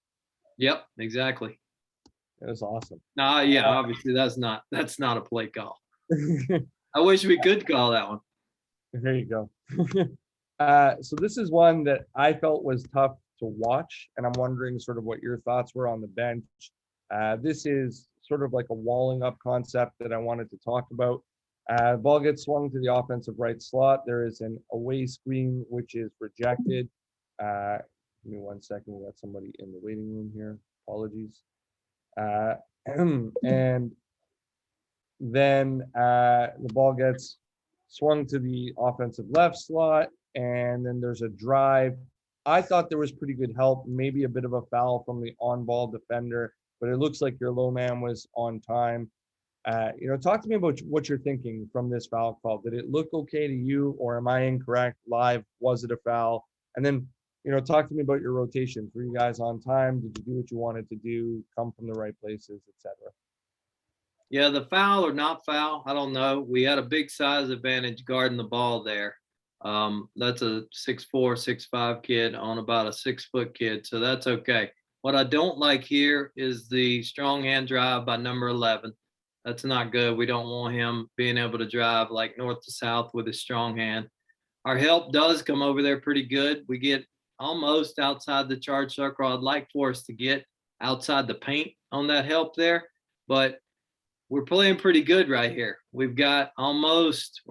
Yep, exactly. It was awesome. Yeah, obviously that's not a play call. I wish we could call that one. There you go. So this is one that I felt was tough to watch, and I'm wondering sort of what your thoughts were on the bench. This is sort of like a walling up concept that I wanted to talk about. Ball gets swung to the offensive right slot. There is an away screen, which is rejected. Give me 1 second. We got somebody in the waiting room here. Apologies. And then the ball gets swung to the offensive left slot, and then there's a drive. I thought there was pretty good help, maybe a bit of a foul from the on-ball defender, but it looks like your low man was on time. Talk to me about what you're thinking from this foul call. Did it look okay to you, or am I incorrect? Live, was it a foul? And then, talk to me about your rotations. Were you guys on time? Did you do what you wanted to do? Come from the right places, etc.? Yeah, the foul or not foul, I don't know. We had a big size advantage guarding the ball there. That's a 6'4", 6'5" kid on about a 6-foot kid, so that's okay. What I don't like here is the strong hand drive by number 11. That's not good. We don't want him being able to drive like north to south with his strong hand. Our help does come over there pretty good. We get almost outside the charge circle. I'd like for us to get outside the paint on that help there, but we're playing pretty good right here. We're almost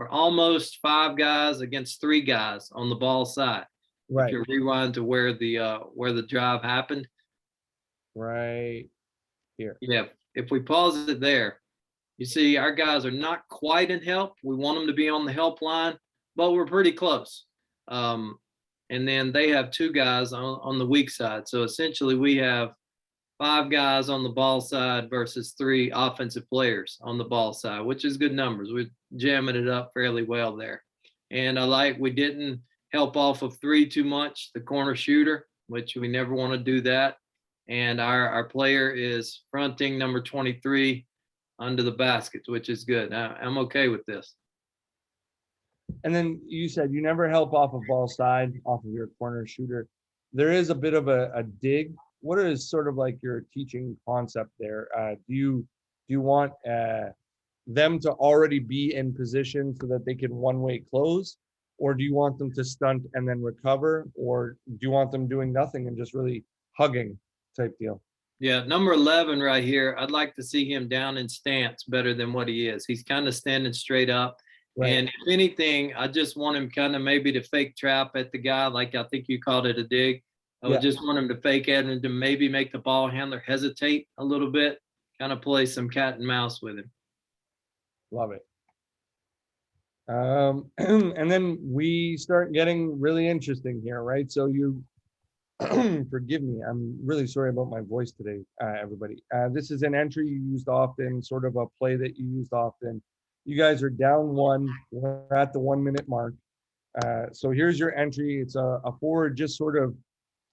5 guys against 3 guys on the ball side. Right. If you rewind to where the drive happened. Right here. Yeah. If we pause it there, you see our guys are not quite in help. We want them to be on the help line, but we're pretty close. And then they have 2 guys on the weak side. So essentially we have 5 guys on the ball side versus 3 offensive players on the ball side, which is good numbers. We're jamming it up fairly well there. And we didn't help off of 3 too much, the corner shooter, which we never want to do that. And our player is fronting number 23 under the baskets, which is good. I'm okay with this. And then you said you never help off of ball side, off of your corner shooter. There is a bit of a dig. What is sort of like your teaching concept there? Do you want them to already be in position so that they can one-way close? Or do you want them to stunt and then recover? Or do you want them doing nothing and just really hugging type deal? Yeah, number 11 right here, I'd like to see him down in stance better than what he is. He's kind of standing straight up. Right. And if anything, I just want him kind of maybe to fake trap at the guy, like I think you called it a dig. I would just want him to fake it and to maybe make the ball handler hesitate a little bit, kind of play some cat and mouse with him. Love it. And then we start getting really interesting here, right? So you, forgive me, I'm really sorry about my voice today, everybody. This is an entry you used often, sort of a play that you used often. You guys are down 1, we're at the 1 minute mark. So here's your entry. It's a forward, just sort of,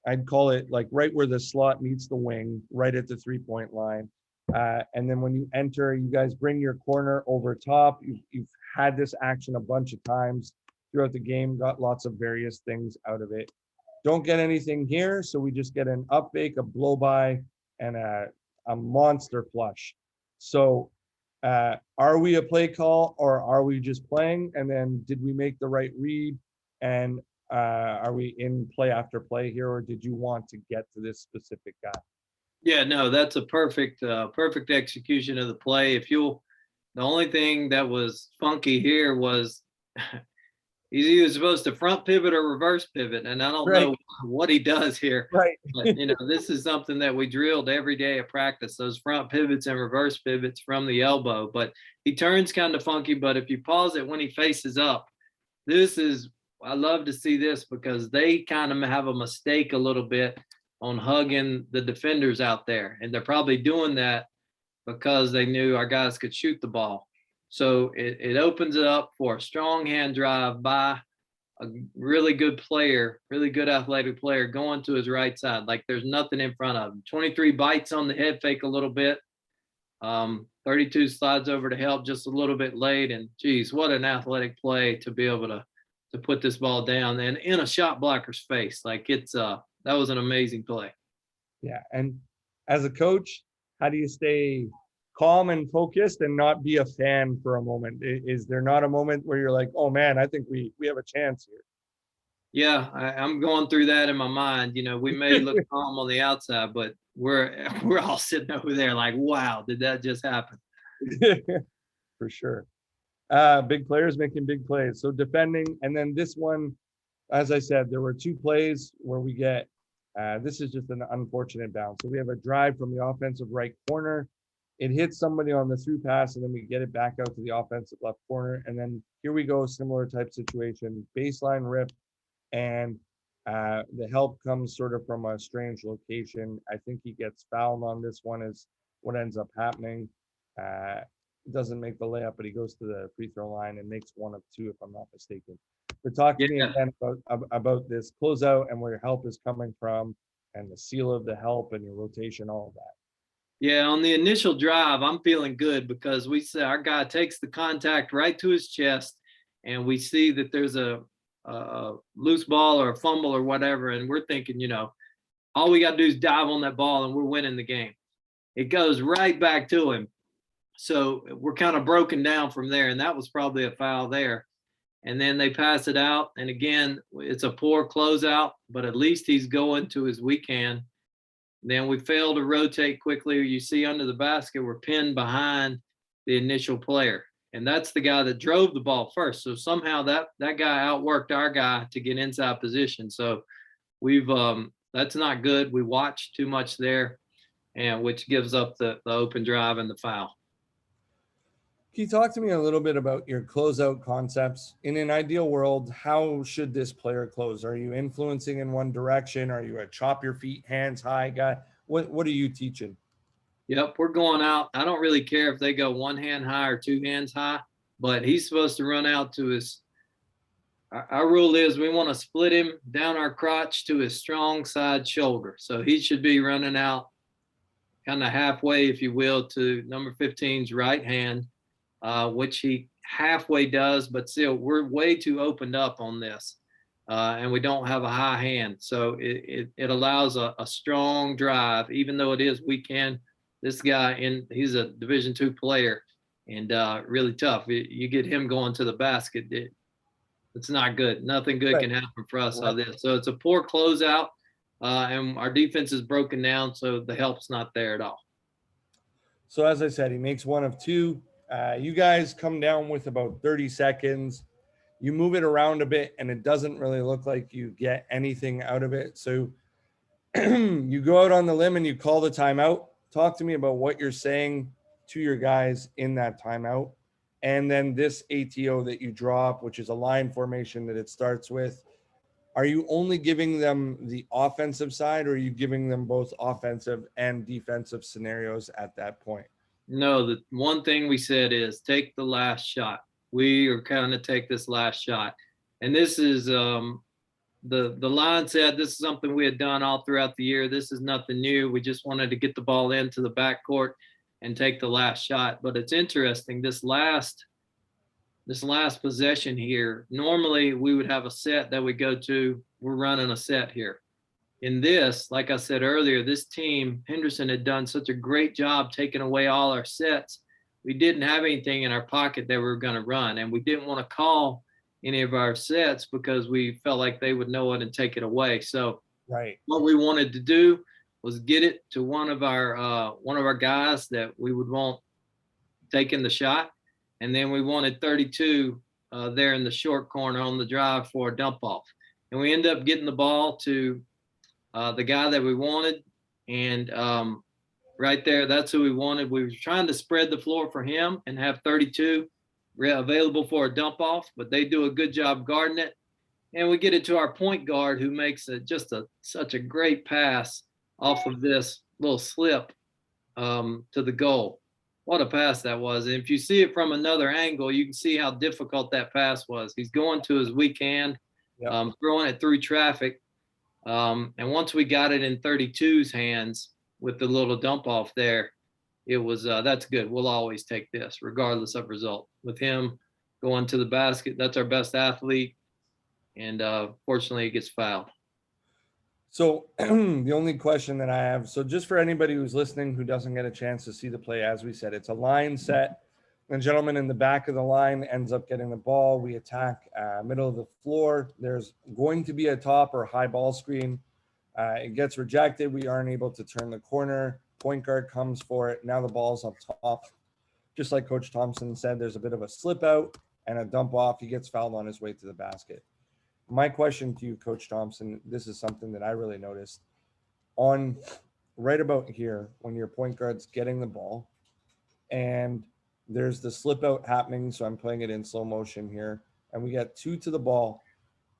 I'd call it like right where the slot meets the wing, right at the 3-point line. And then when you enter, you guys bring your corner over top. You've had this action a bunch of times throughout the game, got lots of various things out of it. Don't get anything here, so we just get an up fake, a blow by, and a monster flush. So are we a play call or are we just playing? And then did we make the right read? And are we in play after play here, or did you want to get to this specific guy? Yeah, no, that's a perfect execution of the play. The only thing that was funky here was he's either supposed to front pivot or reverse pivot, and I don't know what he does here. Right. But this is something that we drilled every day at practice, those front pivots and reverse pivots from the elbow. But he turns kind of funky, but if you pause it when he faces up, I love to see this because they kind of have a mistake a little bit on hugging the defenders out there. And they're probably doing that because they knew our guys could shoot the ball. So it opens it up for a strong hand drive by a really good player, really good athletic player going to his right side. Like there's nothing in front of him. 23 bites on the head fake a little bit. 32 slides over to help just a little bit late. And geez, what an athletic play to be able to put this ball down and in a shot blocker's face. Like that was an amazing play. Yeah. And as a coach, how do you stay calm and focused and not be a fan for a moment? Is there not a moment where you're like, oh man, I think we have a chance here? Yeah, I'm going through that in my mind. We may look calm on the outside, but we're all sitting over there like, wow, did that just happen? For sure. Big players making big plays. So defending, and then this one, as I said, there were 2 plays where we get, this is just an unfortunate bounce. So we have a drive from the offensive right corner. It hits somebody on the through pass, and then we get it back out to the offensive left corner. And then here we go, similar type situation, baseline rip, and the help comes sort of from a strange location. I think he gets fouled on this one is what ends up happening. Doesn't make the layup, but he goes to the free throw line and makes 1 of 2, if I'm not mistaken. But talk to me again about this closeout and where your help is coming from and the seal of the help and your rotation, all of that. Yeah, on the initial drive, I'm feeling good because we say our guy takes the contact right to his chest, and we see that there's a loose ball or a fumble or whatever, and we're thinking, all we got to do is dive on that ball and we're winning the game. It goes right back to him. So we're kind of broken down from there, and that was probably a foul there. And then they pass it out, and again, it's a poor closeout, but at least he's going to his weak hand. Then we fail to rotate quickly. You see under the basket, we're pinned behind the initial player. And that's the guy that drove the ball first. So somehow that guy outworked our guy to get inside position. So we've that's not good. We watch too much there, and which gives up the open drive and the foul. Can you talk to me a little bit about your closeout concepts? In an ideal world, how should this player close? Are you influencing in one direction? Are you a chop your feet, hands high guy? What are you teaching? Yep, we're going out. I don't really care if they go one hand high or two hands high, but he's supposed to run out to his. Our rule is we want to split him down our crotch to his strong side shoulder. So he should be running out kind of halfway, if you will, to number 15's right hand, which he halfway does, but still we're way too opened up on this. And we don't have a high hand. So it allows a strong drive, even though it is weekend. This guy, he's a Division II player and really tough. You get him going to the basket, it's not good. Nothing good can happen for us out of this. So it's a poor closeout, and our defense is broken down, so the help's not there at all. So as I said, he makes one of two. You guys come down with about 30 seconds. You move it around a bit, and it doesn't really look like you get anything out of it. So you go out on the limb and you call the timeout. Talk to me about what you're saying to your guys in that timeout. And then this ATO that you drop, which is a line formation that it starts with. Are you only giving them the offensive side, or are you giving them both offensive and defensive scenarios at that point? No, the one thing we said is take the last shot. We are kind of take this last shot. And this is the line said this is something we had done all throughout the year. This is nothing new. We just wanted to get the ball into the backcourt and take the last shot. But it's interesting, this last possession here, normally we would have a set that we go to. We're running a set here. In this, like I said earlier, this team, Henderson, had done such a great job taking away all our sets. We didn't have anything in our pocket that we were going to run, and we didn't want to call any of our sets because we felt like they would know it and take it away. So what we wanted to do was get it to one of our guys that we would want taking the shot, and then we wanted 32 there in the short corner on the drive for a dump off, and we ended up getting the ball to the guy that we wanted, and right there, that's who we wanted. We were trying to spread the floor for him and have 32 available for a dump off, but they do a good job guarding it. And we get it to our point guard, who makes such a great pass off of this little slip to the goal. What a pass that was. And if you see it from another angle, you can see how difficult that pass was. He's going to his weak hand, throwing it through traffic. And once we got it in 32's hands with the little dump off there, it was that's good. We'll always take this regardless of result. With him going to the basket, that's our best athlete, and fortunately he gets fouled. So the only question that I have, so just for anybody who's listening who doesn't get a chance to see the play, as we said, it's a line set. The gentleman in the back of the line ends up getting the ball. We attack middle of the floor. There's going to be a top or high ball screen. It gets rejected. We aren't able to turn the corner. Point guard comes for it. Now the ball's up top. Just like Coach Thompson said, there's a bit of a slip out and a dump off. He gets fouled on his way to the basket. My question to you, Coach Thompson, this is something that I really noticed. On right about here, when your point guard's getting the ball and there's the slip out happening, so I'm playing it in slow motion here, and we get two to the ball,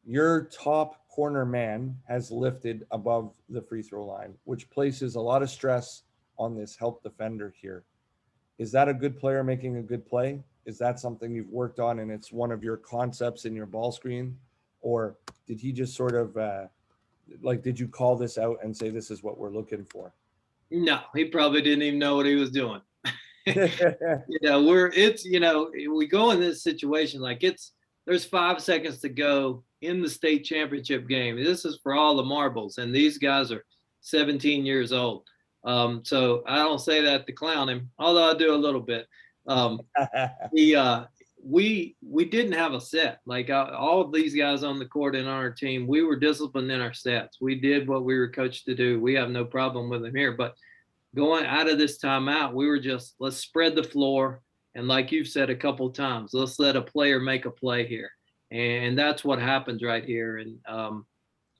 your top corner man has lifted above the free throw line, which places a lot of stress on this help defender here. Is that a good player making a good play? Is that something you've worked on and it's one of your concepts in your ball screen? Or did he just sort of did you call this out and say, this is what we're looking for? No, he probably didn't even know what he was doing. We go in this situation like there's 5 seconds to go in the state championship game. This is for all the marbles, and these guys are 17 years old. So I don't say that to clown him, although I do a little bit. We didn't have a set. Like all of these guys on the court and on our team, we were disciplined in our sets. We did what we were coached to do. We have no problem with them here. But going out of this timeout, we were just, let's spread the floor And like you've said a couple times, let's let a player make a play here. And that's what happens right here. And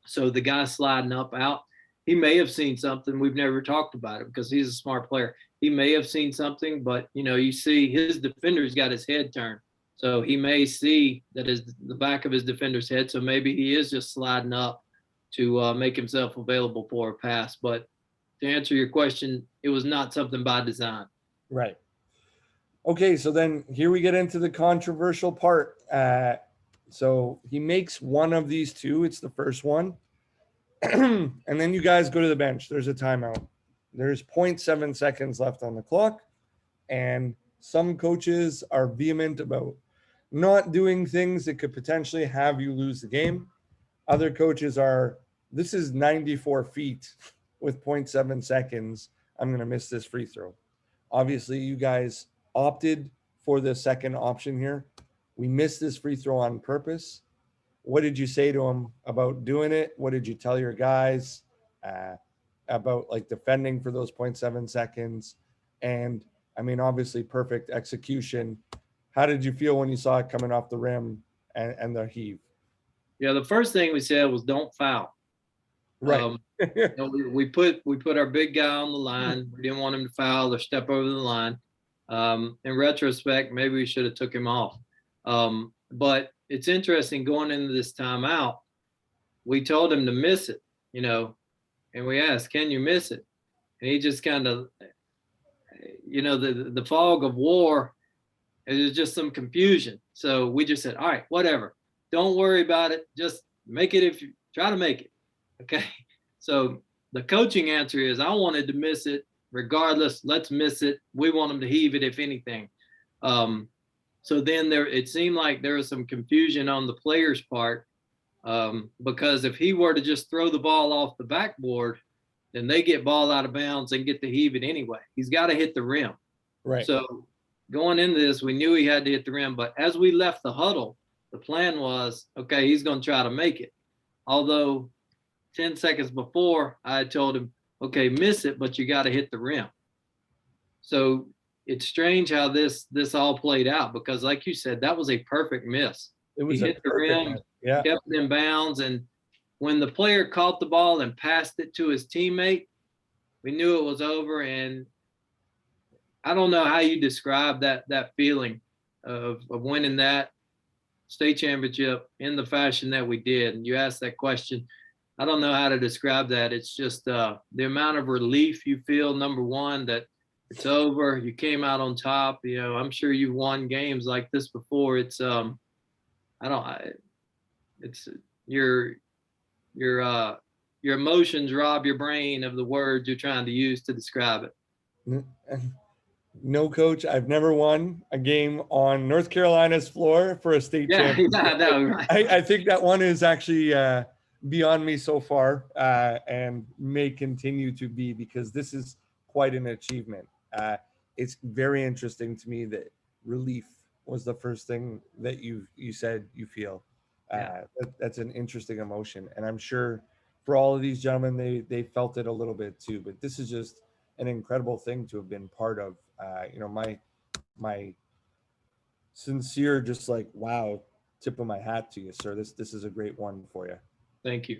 so the guy sliding up out, he may have seen something. We've never talked about it because he's a smart player. He may have seen something, but you see his defender's got his head turned. So he may see that is the back of his defender's head. So maybe he is just sliding up to make himself available for a pass. But to answer your question, it was not something by design. Right. Okay, so then here we get into the controversial part. So he makes one of these two. It's the first one. And then you guys go to the bench. There's a timeout. There's 0.7 seconds left on the clock. And some coaches are vehement about not doing things that could potentially have you lose the game. Other coaches are, this is 94 feet with 0.7 seconds. I'm going to miss this free throw. Obviously, you guys opted for the second option here. We missed this free throw on purpose. What did you say to him about doing it? What did you tell your guys about like defending for those 0.7 seconds? And I mean, obviously perfect execution. How did you feel when you saw it coming off the rim and the heave? Yeah, the first thing we said was don't foul. Right. We put our big guy on the line. We didn't want him to foul or step over the line. In retrospect, maybe we should have took him off. But it's interesting going into this timeout, we told him to miss it, and we asked, can you miss it? And he just kind of, the fog of war, it was just some confusion. So we just said, all right, whatever. Don't worry about it. Just make it if you try to make it. Okay. So the coaching answer is I wanted to miss it regardless. Let's miss it. We want him to heave it, if anything. So then it seemed like there was some confusion on the player's part because if he were to just throw the ball off the backboard, then they get ball out of bounds and get to heave it anyway. He's got to hit the rim. Right. So going into this, we knew he had to hit the rim. But as we left the huddle, the plan was, okay, he's going to try to make it. Although 10 seconds before, I had told him, okay, miss it, but you got to hit the rim. So it's strange how this all played out because, like you said, that was a perfect miss. It was he hit the rim, yeah, kept it in bounds, and when the player caught the ball and passed it to his teammate, we knew it was over. And I don't know how you describe that feeling of winning that state championship in the fashion that we did. And you asked that question. I don't know how to describe that. It's just the amount of relief you feel, number one, that it's over. You came out on top. I'm sure you've won games like this before. It's it's your emotions rob your brain of the words you're trying to use to describe it. No, coach, I've never won a game on North Carolina's floor for a state championship. Yeah, no, right. I think that one is actually beyond me so far and may continue to be because this is quite an achievement. It's very interesting to me that relief was the first thing that you said you feel. That's an interesting emotion. And I'm sure for all of these gentlemen, they felt it a little bit too, but this is just an incredible thing to have been part of. My sincere, just like, wow, tip of my hat to you, sir. This is a great one for you. Thank you.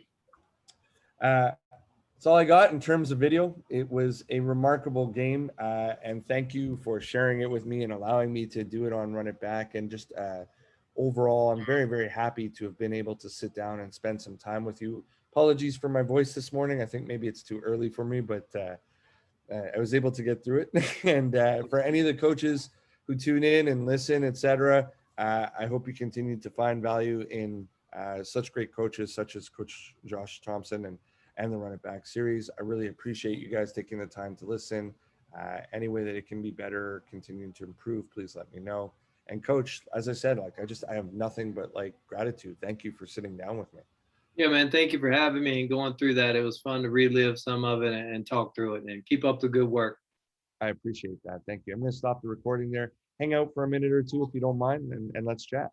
That's all I got in terms of video. It was a remarkable game, and thank you for sharing it with me and allowing me to do it on Run It Back. And just overall, I'm very, very happy to have been able to sit down and spend some time with you. Apologies for my voice this morning. I think maybe it's too early for me, but I was able to get through it. And for any of the coaches who tune in and listen, etc., I hope you continue to find value in such great coaches such as Coach Josh Thompson and the Run It Back series. I really appreciate you guys taking the time to listen. Any way that it can be better, continuing to improve, please let me know. And Coach, as I said, I have nothing but gratitude. Thank you for sitting down with me. Yeah, man, thank you for having me and going through that. It was fun to relive some of it and talk through it, and keep up the good work. I appreciate that. Thank you. I'm going to stop the recording there. Hang out for a minute or two if you don't mind, and let's chat.